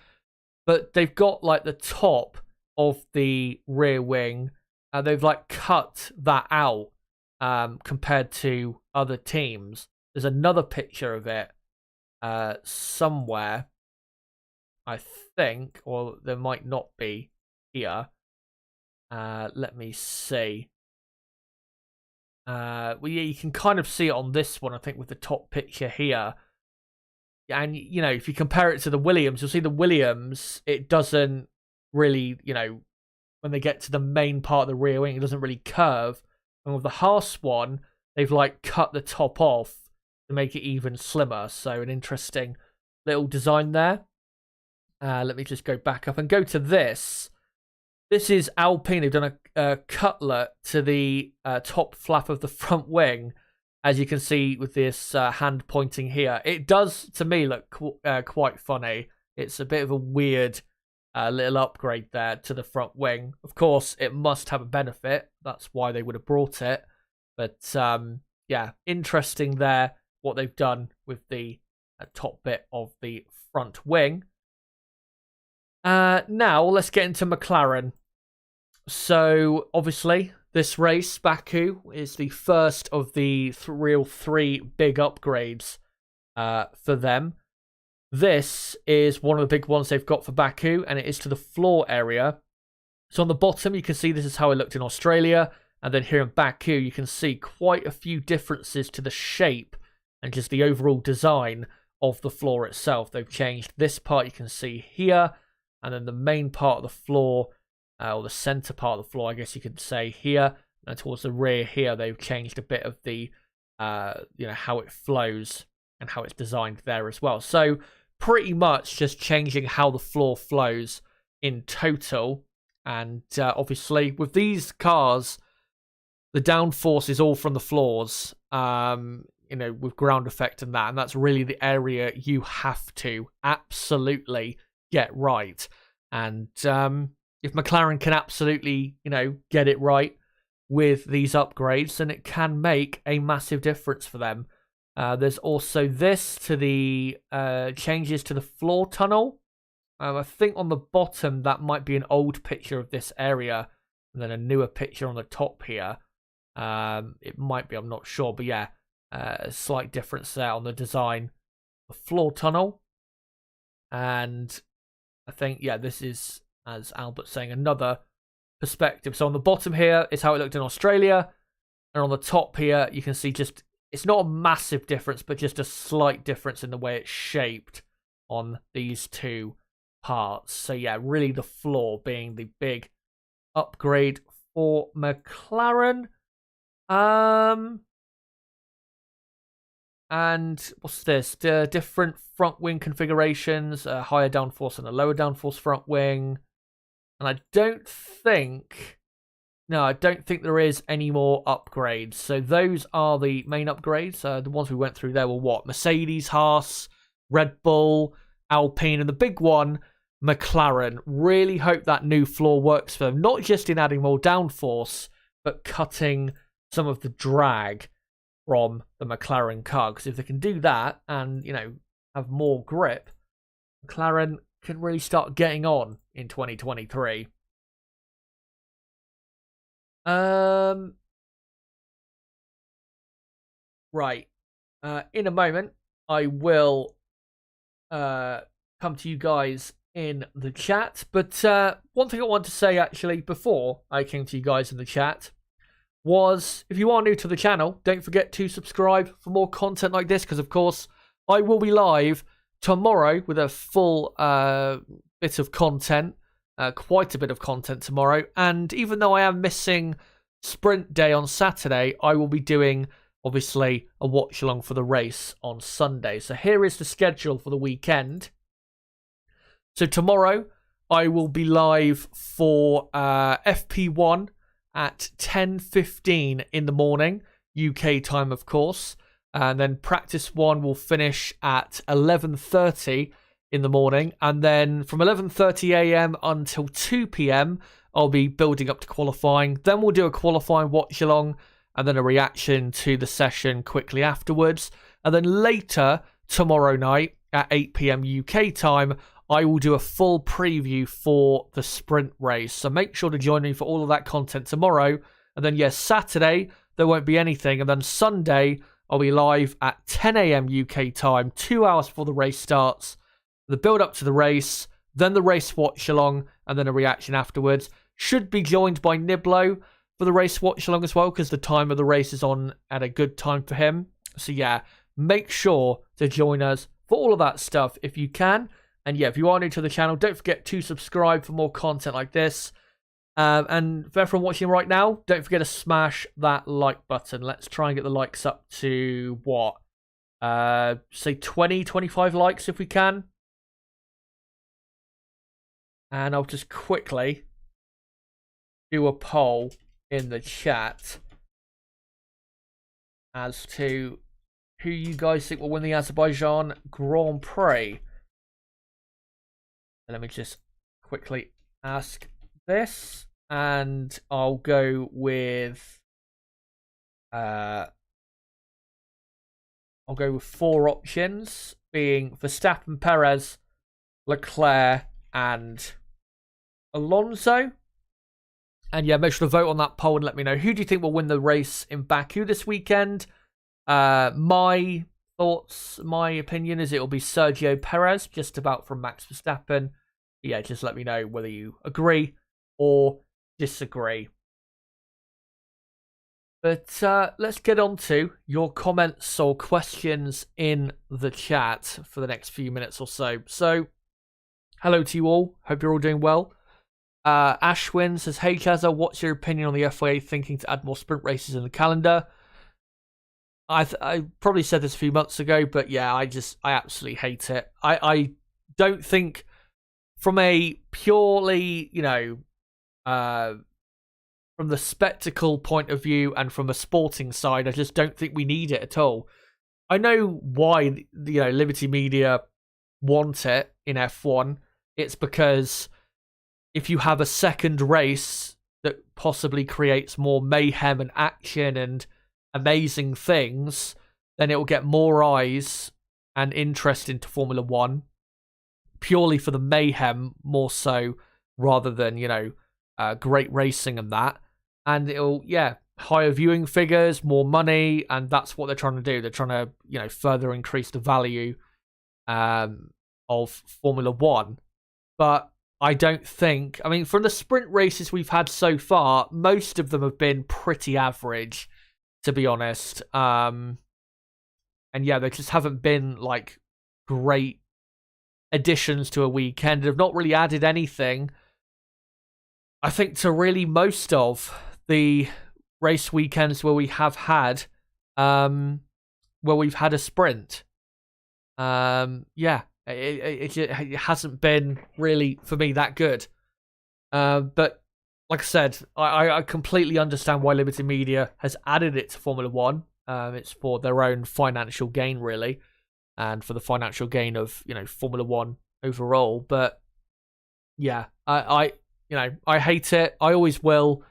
But they've got like the top of the rear wing. They've like cut that out compared to other teams. There's another picture of it somewhere, I think, or there might not be here. Let me see. Well, yeah, you can kind of see it on this one, I think, with the top picture here. And, if you compare it to the Williams, you'll see the Williams, it doesn't really, when they get to the main part of the rear wing, it doesn't really curve. And with the Haas one, they've like cut the top off to make it even slimmer. So an interesting little design there. Let me just go back up and go to this. This is Alpine. They've done a cutlet to the top flap of the front wing, as you can see with this hand pointing here. It does, to me, look quite funny. It's a bit of a weird little upgrade there to the front wing. Of course, it must have a benefit. That's why they would have brought it. But yeah, interesting there what they've done with the top bit of the front wing. Now let's get into McLaren. So obviously this race, Baku, is the first of the real three big upgrades for them. This is one of the big ones they've got for Baku, and it is to the floor area. So on the bottom, you can see this is how it looked in Australia. And then here in Baku, you can see quite a few differences to the shape and just the overall design of the floor itself. They've changed this part you can see here. And then the main part of the floor, or the center part of the floor, I guess you could say here, And towards the rear here, they've changed a bit of the, how it flows and how it's designed there as well. So pretty much just changing how the floor flows in total. And obviously with these cars, the downforce is all from the floors, with ground effect and that. And that's really the area you have to absolutely get right. And if McLaren can absolutely, get it right with these upgrades, then it can make a massive difference for them. There's also this to the changes to the floor tunnel. I think on the bottom, that might be an old picture of this area, and then a newer picture on the top here. It might be, I'm not sure, but yeah, a slight difference there on the design. The floor tunnel. And I think, yeah, this is, as Albert's saying, another perspective. So on the bottom here is how it looked in Australia. And on the top here, you can see just, it's not a massive difference, but just a slight difference in the way it's shaped on these two parts. So yeah, really the floor being the big upgrade for McLaren. And what's this? The different front wing configurations, a higher downforce and a lower downforce front wing. And I don't think there is any more upgrades. So those are the main upgrades. The ones we went through there were what? Mercedes, Haas, Red Bull, Alpine, and the big one, McLaren. Really hope that new floor works for them. Not just in adding more downforce, but cutting some of the drag from the McLaren car. Because if they can do that and, have more grip, McLaren can really start getting on in 2023. Right. In a moment, I will come to you guys in the chat. But one thing I want to say, actually, before I came to you guys in the chat, was if you are new to the channel, don't forget to subscribe for more content like this. Because, of course, I will be live tomorrow with a full bit of content. Quite a bit of content tomorrow. And even though I am missing sprint day on Saturday, I will be doing, obviously, a watch along for the race on Sunday. So here is the schedule for the weekend. So tomorrow, I will be live for FP1 at 10:15 in the morning, UK time, of course. And then practice 1 will finish at 11:30 in the morning. And then from 11:30 a.m. until 2 p.m., I'll be building up to qualifying. Then we'll do a qualifying watch along and then a reaction to the session quickly afterwards. And then later, tomorrow night at 8 p.m. UK time, I will do a full preview for the sprint race. So make sure to join me for all of that content tomorrow. And then, yes, Saturday, there won't be anything. And then Sunday, I'll be live at 10 a.m. UK time, 2 hours before the race starts. The build up to the race, then the race watch along, and then a reaction afterwards. Should be joined by Niblo for the race watch along as well, because the time of the race is on at a good time for him. So yeah, make sure to join us for all of that stuff if you can. And yeah, if you are new to the channel, don't forget to subscribe for more content like this. And for everyone watching right now, don't forget to smash that like button. Let's try and get the likes up to what? Say 20, 25 likes if we can. And I'll just quickly do a poll in the chat as to who you guys think will win the Azerbaijan Grand Prix. Let me just quickly ask this, and I'll go with 4 options, being Verstappen, Perez, Leclerc, and Alonso. And yeah, make sure to vote on that poll and let me know who do you think will win the race in Baku this weekend. My thoughts, my opinion is it will be Sergio Perez, just about from Max Verstappen. Yeah, just let me know whether you agree or disagree. But let's get on to your comments or questions in the chat for the next few minutes or so. So, hello to you all. Hope you're all doing well. Ashwin says, "Hey Chazza, what's your opinion on the FIA thinking to add more sprint races in the calendar?" I probably said this a few months ago, but yeah, I absolutely hate it. I don't think, from a purely, from the spectacle point of view and from a sporting side, I just don't think we need it at all. I know why, Liberty Media want it in F1. It's because if you have a second race that possibly creates more mayhem and action and amazing things, then it will get more eyes and interest into Formula One, purely for the mayhem more so, rather than great racing and that. And it'll higher viewing figures, more money, and that's what they're trying to do. They're trying to further increase the value of Formula One. But I don't think, from the sprint races we've had so far, most of them have been pretty average, to be honest. And yeah, they just haven't been like great additions to a weekend. They've not really added anything, I think, to really most of the race weekends where we have had where we've had a sprint. It hasn't been really, for me, that good. But like I said, I completely understand why Liberty Media has added it to Formula One. It's for their own financial gain, really, and for the financial gain of Formula One overall. But yeah, I hate it. I always will.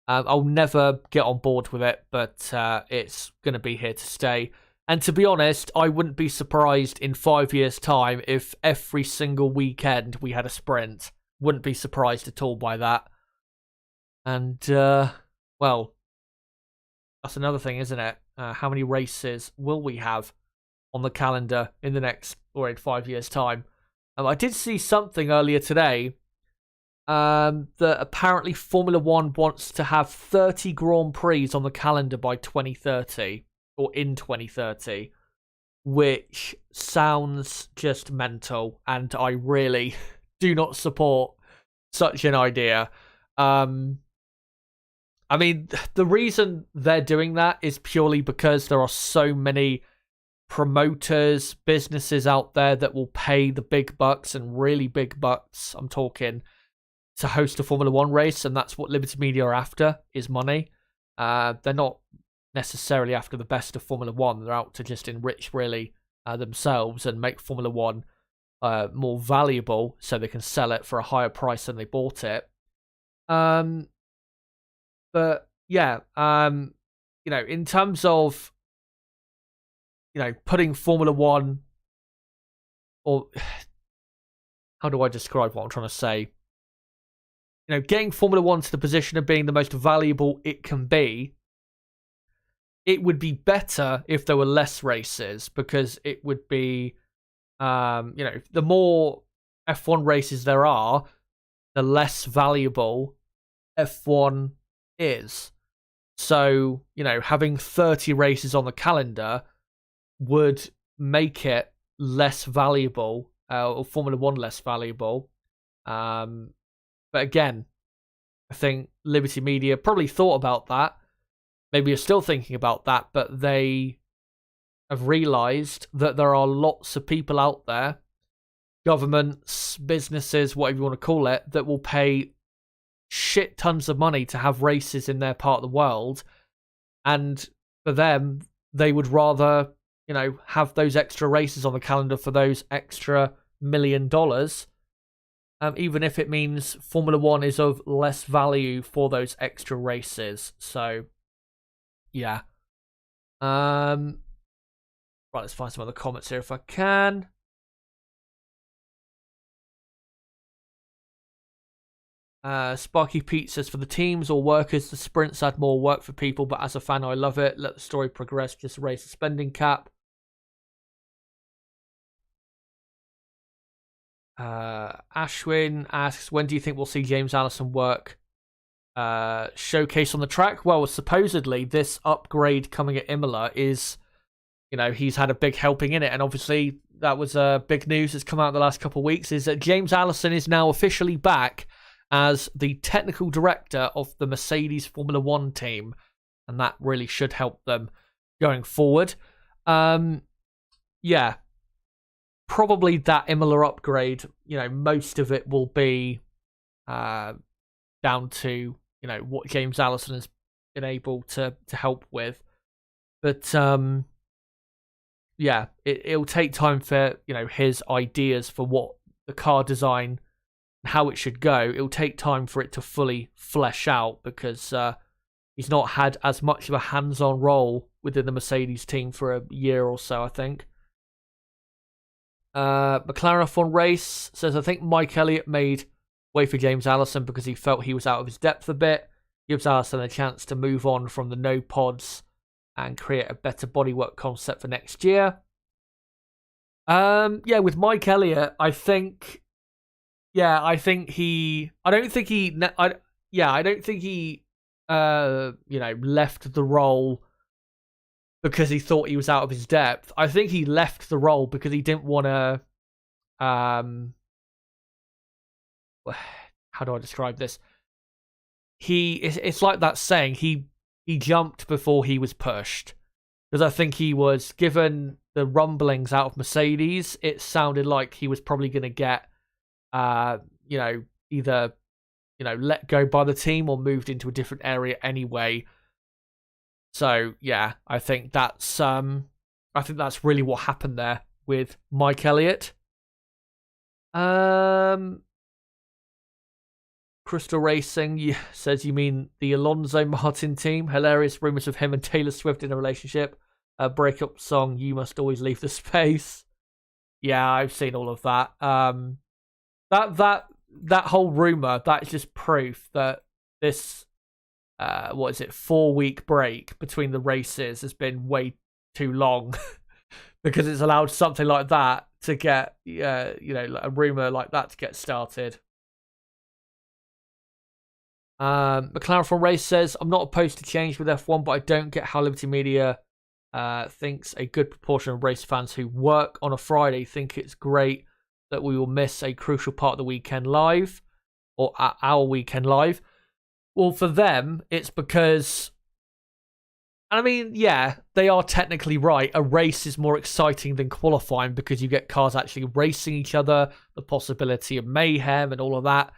I'll never get on board with it, but it's going to be here to stay. And to be honest, I wouldn't be surprised in 5 years' time if every single weekend we had a sprint. Wouldn't be surprised at all by that. And, well, that's another thing, isn't it? How many races will we have on the calendar in the next, or in 5 years' time? I did see something earlier today that apparently Formula One wants to have 30 Grand Prix on the calendar by 2030, or in 2030, which sounds just mental, and I really do not support such an idea. The reason they're doing that is purely because there are so many promoters, businesses out there that will pay the big bucks, and really big bucks, I'm talking, to host a Formula One race, and that's what Liberty Media are after, is money. They're not necessarily after the best of Formula One. They're out to just enrich, really, themselves and make Formula One more valuable so they can sell it for a higher price than they bought it. But yeah, in terms of putting Formula One, or how do I describe what I'm trying to say? Getting Formula One to the position of being the most valuable it can be, it would be better if there were less races, because it would be, the more F1 races there are, the less valuable F1 is. So, having 30 races on the calendar would make it less valuable, or Formula One less valuable. But again, I think Liberty Media probably thought about that. Maybe are still thinking about that, but they have realised that there are lots of people out there, governments, businesses, whatever you want to call it, that will pay shit tons of money to have races in their part of the world. And for them, they would rather, have those extra races on the calendar for those extra $1 million. Even if it means Formula One is of less value for those extra races. So, yeah. Right, let's find some other comments here if I can. Sparky Pete says, for the teams or workers, the sprints add more work for people, but as a fan, I love it. Let the story progress, just raise the spending cap. Ashwin asks, when do you think we'll see James Allison work showcase on the track? Well, supposedly this upgrade coming at Imola is, he's had a big helping in it, and obviously that was big news that's come out in the last couple of weeks, is that James Allison is now officially back as the technical director of the Mercedes Formula One team, and that really should help them going forward. Yeah, probably that Imola upgrade, most of it will be down to, what James Allison has been able to help with. But, yeah, it'll take time for, his ideas for what the car design and how it should go. It'll take time for it to fully flesh out because he's not had as much of a hands-on role within the Mercedes team for a year or so, I think. McLaren F1 Race says, I think Mike Elliott made way for James Allison because he felt he was out of his depth a bit. Gives Allison a chance to move on from the no pods and create a better bodywork concept for next year. Yeah, with Mike Elliott, I don't think he left the role because he thought he was out of his depth. I think he left the role because he didn't want to, how do I describe this? It's like that saying, he jumped before he was pushed. Because I think he was given the rumblings out of Mercedes, it sounded like he was probably going to get, either, let go by the team or moved into a different area anyway. So yeah, I think that's really what happened there with Mike Elliott. Crystal Racing says, you mean the Alonso Martin team? Hilarious rumors of him and Taylor Swift in a relationship. A breakup song, You Must Always Leave the Space. Yeah, I've seen all of that. That whole rumor, that's just proof that this 4-week break between the races has been way too long because it's allowed something like that to get, a rumor like that to get started. McLaren for Race says, I'm not opposed to change with F1, but I don't get how Liberty Media thinks a good proportion of race fans who work on a Friday think it's great that we will miss a crucial part of the weekend live, or our weekend live. Well, for them, it's because, they are technically right. A race is more exciting than qualifying because you get cars actually racing each other, the possibility of mayhem and all of that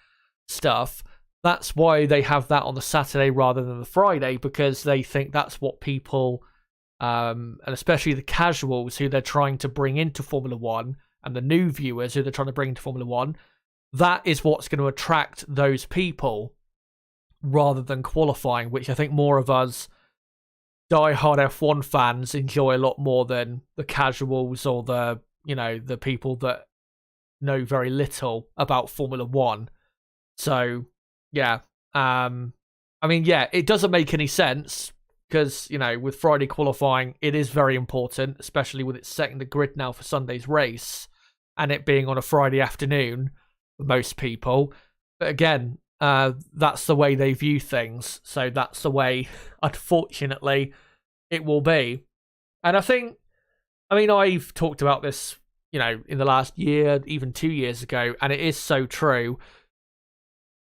stuff. That's why they have that on the Saturday rather than the Friday, because they think that's what people, and especially the casuals who they're trying to bring into Formula One, and the new viewers who they're trying to bring into Formula One, that is what's going to attract those people rather than qualifying, which I think more of us die-hard F1 fans enjoy a lot more than the casuals or the people that know very little about Formula One. So, yeah. It doesn't make any sense because, with Friday qualifying, it is very important, especially with it setting the grid now for Sunday's race and it being on a Friday afternoon for most people. But again, that's the way they view things. So that's the way, unfortunately, it will be. And I think, I've talked about this, in the last year, even 2 years ago, and it is so true.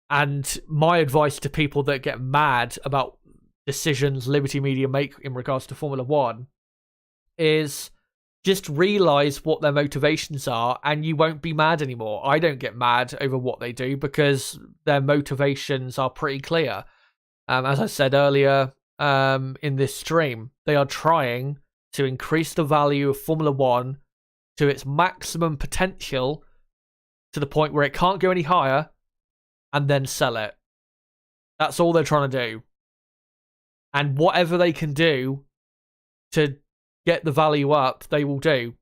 And my advice to people that get mad about decisions Liberty Media make in regards to Formula One is just realise what their motivations are and you won't be mad anymore. I don't get mad over what they do because their motivations are pretty clear. As I said earlier in this stream, they are trying to increase the value of Formula One to its maximum potential to the point where it can't go any higher and then sell it. That's all they're trying to do. And whatever they can do to get the value up, they will do.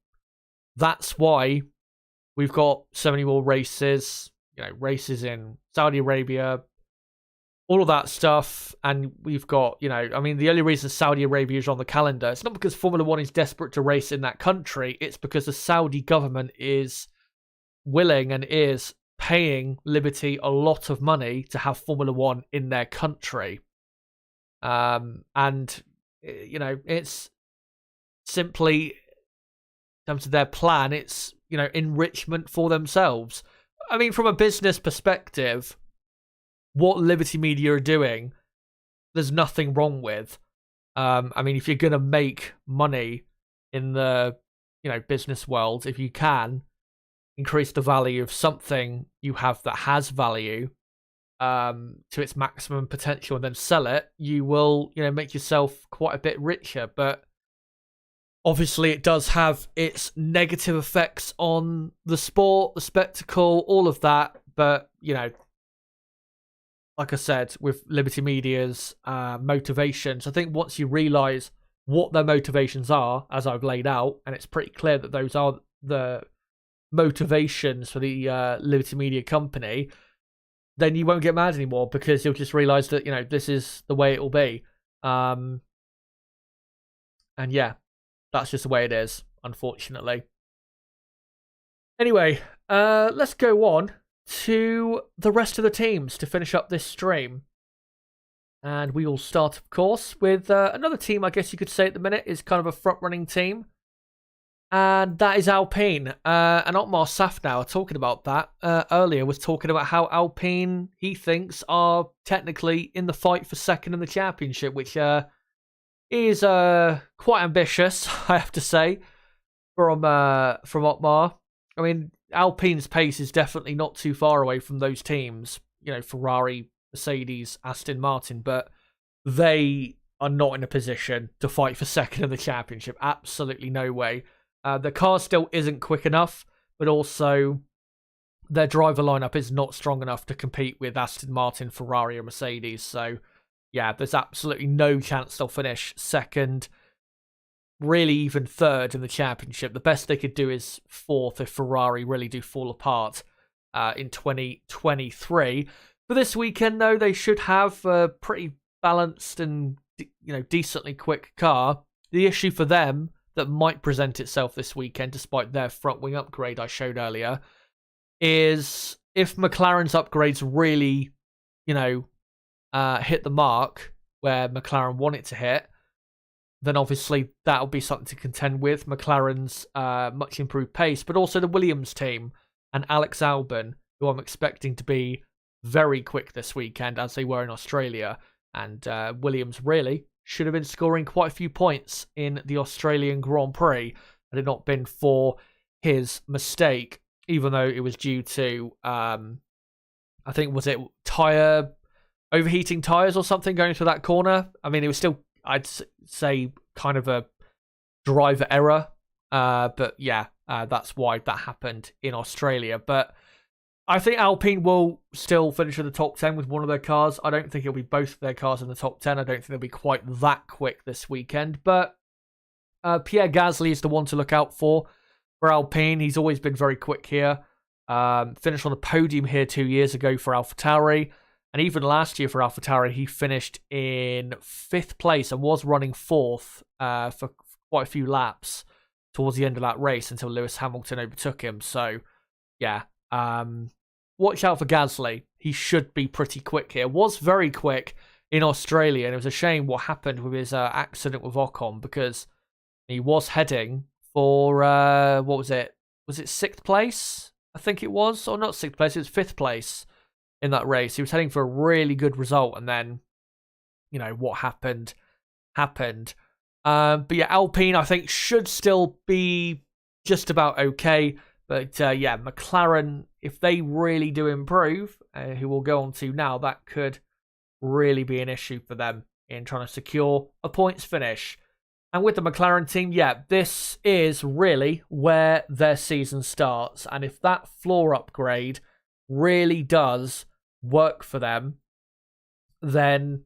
That's why we've got so many more races, races in Saudi Arabia, all of that stuff. And we've got, the only reason Saudi Arabia is on the calendar, it's not because Formula One is desperate to race in that country. It's because the Saudi government is willing and is paying Liberty a lot of money to have Formula One in their country. It's simply, in terms of their plan, it's, enrichment for themselves. From a business perspective, what Liberty Media are doing, there's nothing wrong with. I mean, if you're going to make money in the, business world, if you can increase the value of something you have that has value to its maximum potential and then sell it, you will, make yourself quite a bit richer. But obviously it does have its negative effects on the sport, the spectacle, all of that. But, like I said, with Liberty Media's motivations, I think once you realise what their motivations are, as I've laid out, and it's pretty clear that those are the motivations for the Liberty Media company, then you won't get mad anymore, because you'll just realise that, this is the way it will be. And yeah, that's just the way it is, unfortunately. Anyway, let's go on to the rest of the teams to finish up this stream. And we will start, of course, with another team, I guess you could say at the minute, is kind of a front-running team. And that is Alpine. And Otmar Safnauer, talking about that earlier, was talking about how Alpine, he thinks, are technically in the fight for second in the championship, which is quite ambitious, I have to say, from Otmar. I mean, Alpine's pace is definitely not too far away from those teams, Ferrari, Mercedes, Aston Martin, but they are not in a position to fight for second in the championship. Absolutely no way. The car still isn't quick enough, but also their driver lineup is not strong enough to compete with Aston Martin, Ferrari, or Mercedes. So, yeah, there's absolutely no chance they'll finish second, really even third in the championship. The best they could do is fourth if Ferrari really do fall apart in 2023. For this weekend, though, they should have a pretty balanced and decently quick car. The issue for them that might present itself this weekend, despite their front wing upgrade I showed earlier, is if McLaren's upgrades really, hit the mark where McLaren want it to hit, then obviously that'll be something to contend with. McLaren's much improved pace, but also the Williams team and Alex Albon, who I'm expecting to be very quick this weekend, as they were in Australia. And Williams really should have been scoring quite a few points in the Australian Grand Prix had it not been for his mistake, even though it was due to, I think, was it overheating tyres or something going through that corner? I mean, it was still, I'd say, kind of a driver error. But yeah, that's why that happened in Australia. But I think Alpine will still finish in the top 10 with one of their cars. I don't think it'll be both of their cars in the top 10. I don't think they'll be quite that quick this weekend. But Pierre Gasly is the one to look out for Alpine. He's always been very quick here. Finished on the podium here 2 years ago for AlphaTauri. And even last year for AlphaTauri, he finished in 5th place and was running 4th for quite a few laps towards the end of that race until Lewis Hamilton overtook him. So, yeah. Watch out for Gasly. He should be pretty quick here. Was very quick in Australia, and it was a shame what happened with his accident with Ocon, because he was heading for, what was it? Was it 6th place? I think it was. Or not 6th place, it was 5th place in that race. He was heading for a really good result, and then, what happened. But yeah, Alpine, I think, should still be just about okay. But yeah, McLaren, if they really do improve, who we'll go on to now, that could really be an issue for them in trying to secure a points finish. And with the McLaren team, yeah, this is really where their season starts. And if that floor upgrade really does work for them, then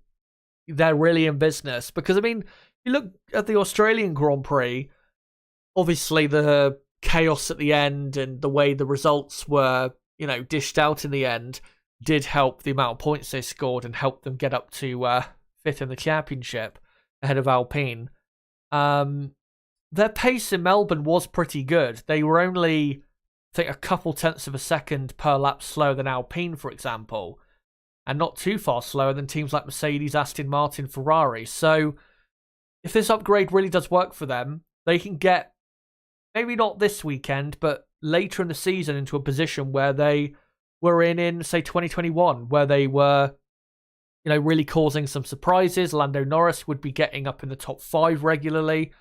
they're really in business. Because, I mean, you look at the Australian Grand Prix, obviously the chaos at the end and the way the results were, dished out in the end did help the amount of points they scored and helped them get up to 5th in the championship ahead of Alpine. Their pace in Melbourne was pretty good. They were only, I think, a couple tenths of a second per lap slower than Alpine, for example, and not too far slower than teams like Mercedes, Aston Martin, Ferrari. So if this upgrade really does work for them, they can get, maybe not this weekend, but later in the season, into a position where they were in say 2021, where they were, really causing some surprises. Lando Norris would be getting up in the top 5 regularly.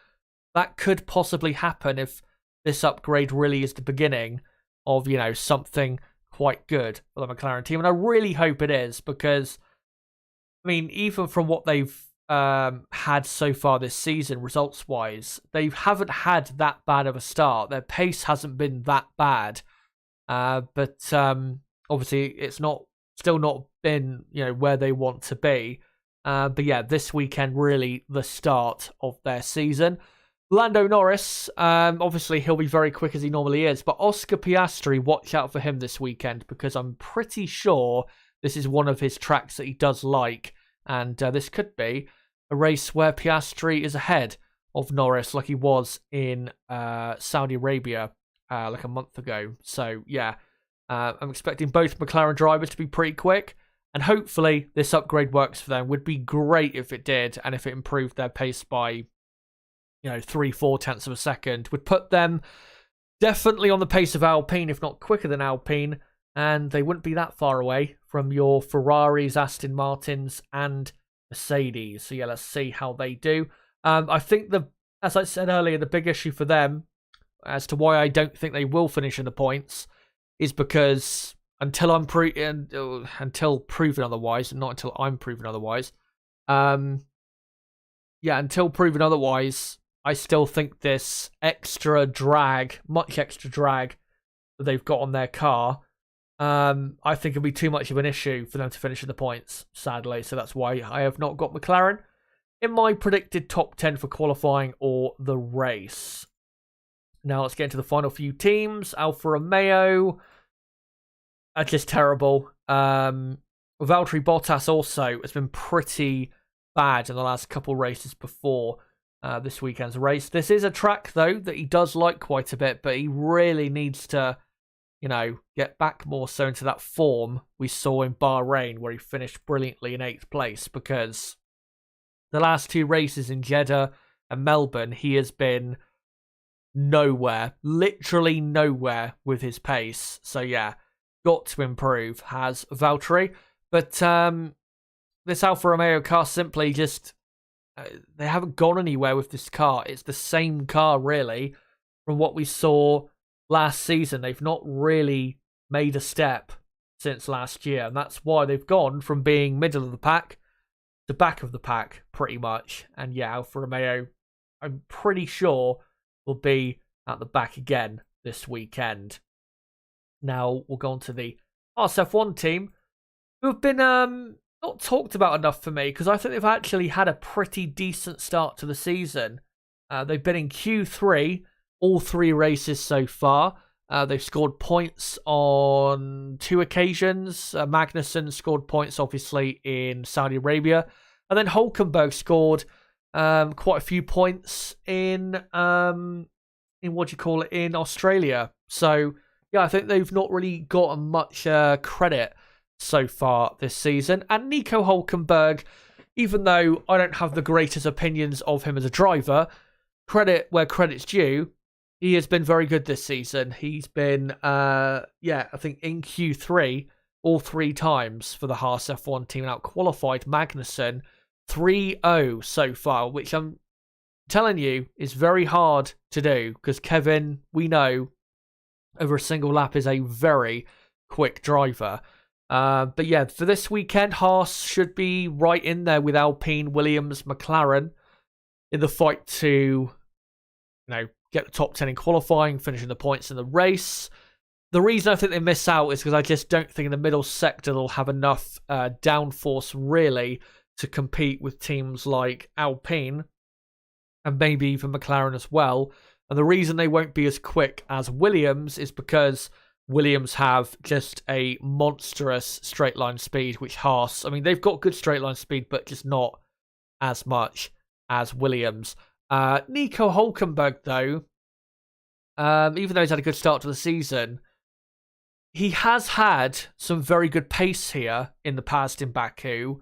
That could possibly happen if this upgrade really is the beginning of, something quite good for the McLaren team. And I really hope it is, because, even from what they've had so far this season, results-wise, they haven't had that bad of a start. Their pace hasn't been that bad. But obviously, it's still not been, where they want to be. But yeah, this weekend, really the start of their season. Lando Norris, obviously he'll be very quick as he normally is, but Oscar Piastri, watch out for him this weekend, because I'm pretty sure this is one of his tracks that he does like, and this could be a race where Piastri is ahead of Norris like he was in Saudi Arabia like a month ago. So yeah, I'm expecting both McLaren drivers to be pretty quick, and hopefully this upgrade works for them. Would be great if it did, and if it improved their pace by 3-4 tenths of a second, would put them definitely on the pace of Alpine, if not quicker than Alpine, and they wouldn't be that far away from your Ferraris, Aston Martins, and Mercedes. So yeah, let's see how they do. I think as I said earlier, the big issue for them, as to why I don't think they will finish in the points, is because until proven otherwise, not until I'm proven otherwise. Until proven otherwise, I still think this much extra drag that they've got on their car, I think it'll be too much of an issue for them to finish in the points, sadly. So that's why I have not got McLaren in my predicted top 10 for qualifying or the race. Now let's get into the final few teams. Alfa Romeo are just terrible. Valtteri Bottas also has been pretty bad in the last couple races before this weekend's race. This is a track, though, that he does like quite a bit, but he really needs to, get back more so into that form we saw in Bahrain, where he finished brilliantly in 8th place, because the last 2 races in Jeddah and Melbourne, he has been nowhere, literally nowhere with his pace. So yeah, got to improve, has Valtteri. But this Alfa Romeo car simply just, they haven't gone anywhere with this car. It's the same car, really, from what we saw last season. They've not really made a step since last year, and that's why they've gone from being middle of the pack to back of the pack, pretty much. And yeah, Alfa Romeo, I'm pretty sure, will be at the back again this weekend. Now, we'll go on to the RSF1 team, who have been not talked about enough for me, because I think they've actually had a pretty decent start to the season. They've been in Q3 all 3 races so far. They've scored points on 2 occasions. Magnussen scored points, obviously, in Saudi Arabia. And then Hulkenberg scored quite a few points in Australia. So, yeah, I think they've not really gotten much credit so far this season. And Nico Hulkenberg, even though I don't have the greatest opinions of him as a driver, credit where credit's due, he has been very good this season. He's been, I think in Q3, all 3 times for the Haas F1 team, and out-qualified Magnussen 3-0 so far, which I'm telling you is very hard to do, because Kevin, we know, over a single lap is a very quick driver. But yeah, for this weekend, Haas should be right in there with Alpine, Williams, McLaren in the fight to, get the top 10 in qualifying, finishing the points in the race. The reason I think they miss out is because I just don't think in the middle sector they'll have enough downforce, really, to compete with teams like Alpine and maybe even McLaren as well. And the reason they won't be as quick as Williams is because Williams have just a monstrous straight line speed, which Haas, they've got good straight line speed, but just not as much as Williams. Nico Hulkenberg, though, even though he's had a good start to the season, he has had some very good pace here in the past in Baku,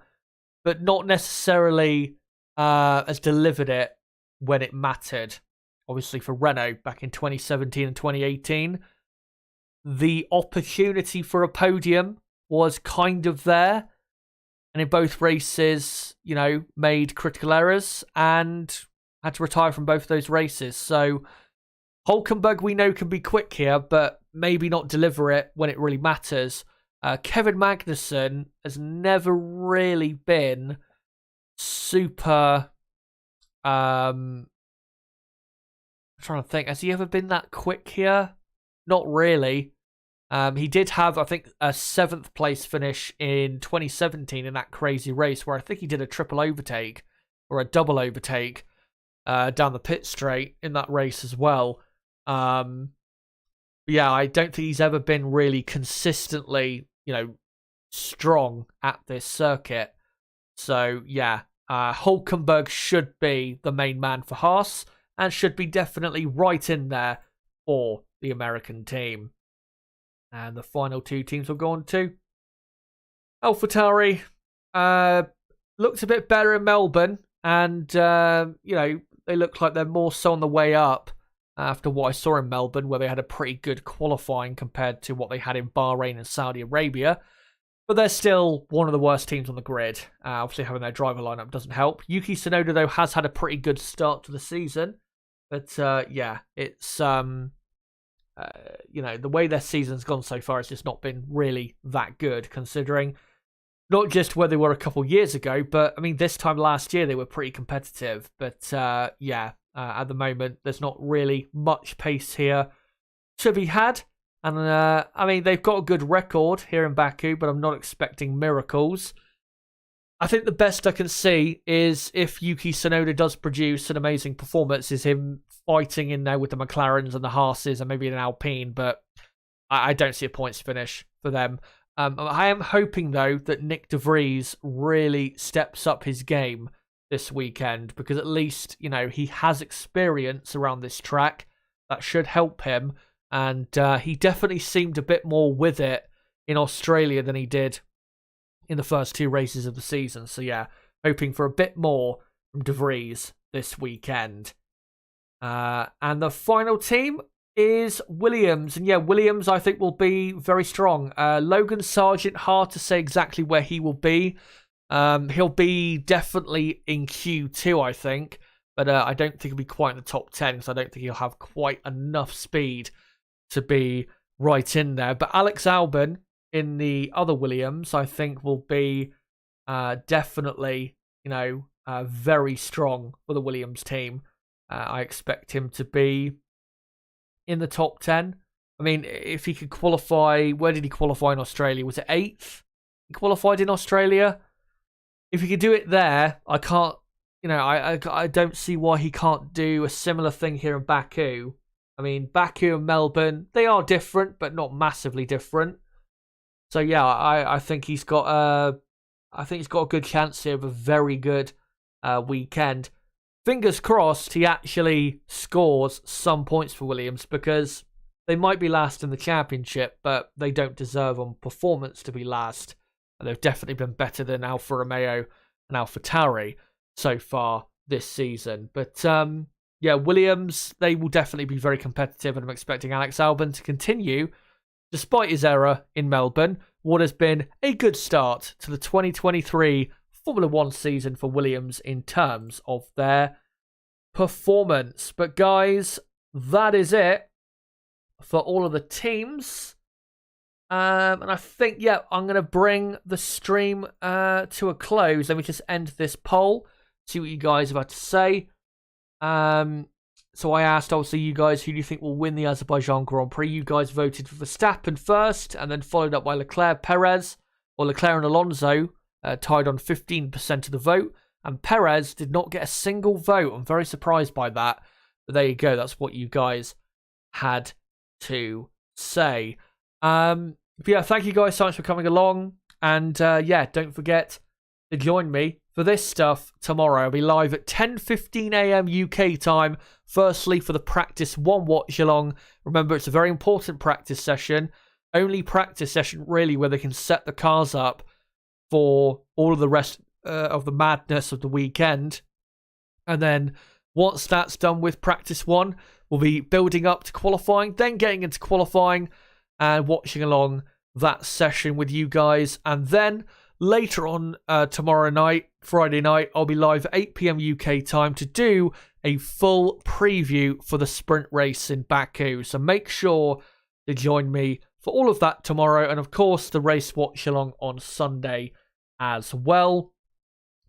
but not necessarily has delivered it when it mattered. Obviously, for Renault back in 2017 and 2018, the opportunity for a podium was kind of there. And in both races, made critical errors and had to retire from both of those races. So Hulkenberg, we know, can be quick here, but maybe not deliver it when it really matters. Kevin Magnussen has never really been super... I'm trying to think. Has he ever been that quick here? Not really. He did have, I think, a 7th place finish in 2017 in that crazy race where I think he did a triple overtake or a double overtake down the pit straight in that race as well. Yeah, I don't think he's ever been really consistently, strong at this circuit. So, yeah, Hulkenberg should be the main man for Haas and should be definitely right in there for the American team. And the final 2 teams will go on to AlphaTauri. Looked a bit better in Melbourne, and they look like they're more so on the way up after what I saw in Melbourne, where they had a pretty good qualifying compared to what they had in Bahrain and Saudi Arabia. But they're still one of the worst teams on the grid. Obviously, having their driver lineup doesn't help. Yuki Tsunoda, though, has had a pretty good start to the season. But yeah, it's the way their season's gone so far has just not been really that good, considering not just where they were a couple years ago, but I mean, this time last year they were pretty competitive. But at the moment, there's not really much pace here to be had. And I mean, they've got a good record here in Baku, but I'm not expecting miracles. I think the best I can see is if Yuki Tsunoda does produce an amazing performance, is him fighting in there with the McLarens and the Haases and maybe an Alpine, but I don't see a points finish for them. I am hoping, though, that Nick de Vries really steps up his game this weekend, because at least, he has experience around this track that should help him, and he definitely seemed a bit more with it in Australia than he did in the first 2 races of the season. So yeah, hoping for a bit more from de Vries this weekend. And the final team is Williams. And yeah, Williams, I think, will be very strong. Logan Sargent, hard to say exactly where he will be. He'll be definitely in Q2, I think. But I don't think he'll be quite in the top 10, because I don't think he'll have quite enough speed to be right in there. But Alex Albon in the other Williams, I think, will be definitely, very strong for the Williams team. I expect him to be in the top 10. I mean, if he could qualify, where did he qualify in Australia? Was it 8th? He qualified in Australia. If he could do it there, I can't, I don't see why he can't do a similar thing here in Baku. I mean, Baku and Melbourne, they are different, but not massively different. So yeah, I think he's got a good chance here of a very good weekend. Fingers crossed he actually scores some points for Williams, because they might be last in the championship, but they don't deserve on performance to be last. And they've definitely been better than Alfa Romeo and AlphaTauri so far this season. But yeah, Williams, they will definitely be very competitive, and I'm expecting Alex Albon to continue, despite his error in Melbourne, what has been a good start to the 2023 Formula 1 season for Williams in terms of their performance. But guys, that is it for all of the teams. And I think, yeah, I'm going to bring the stream to a close. Let me just end this poll, see what you guys have had to say. So I asked, obviously, you guys, who do you think will win the Azerbaijan Grand Prix? You guys voted for Verstappen first, and then followed up by Leclerc, Perez, or Leclerc and Alonso, tied on 15% of the vote. And Perez did not get a single vote. I'm very surprised by that. But there you go. That's what you guys had to say. But yeah, thank you guys so much for coming along. And yeah, don't forget to join me for this stuff tomorrow. I'll be live at 10:15 a.m. UK time. Firstly, for the practice 1 watch along. Remember, it's a very important practice session. Only practice session, really, where they can set the cars up for all of the rest of the madness of the weekend. And then once that's done with practice 1, we'll be building up to qualifying, then getting into qualifying. and watching along that session with you guys. And then later on tomorrow night, Friday night, I'll be live at 8 p.m. UK time to do a full preview for the sprint race in Baku. So make sure to join me for all of that tomorrow, and of course the race watch along on Sunday as well.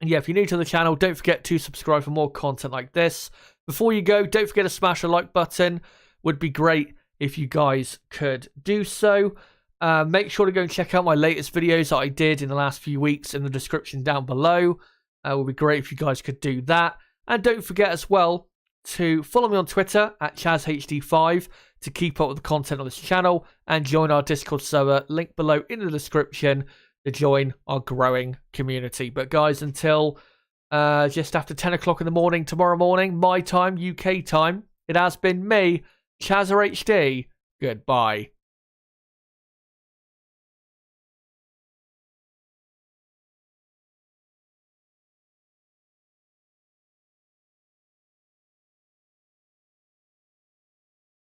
And yeah, if you're new to the channel, don't forget to subscribe for more content like this. Before you go, don't forget to smash the like button. Would be great if you guys could do so. Make sure to go and check out my latest videos that I did in the last few weeks in the description down below. It would be great if you guys could do that. And don't forget as well to follow me on Twitter at ChazHD5 to keep up with the content on this channel, and join our Discord server, link below in the description, to join our growing community. But guys, until just after 10 o'clock in the morning tomorrow morning, my time, UK time, it has been me, ChazHD. Goodbye.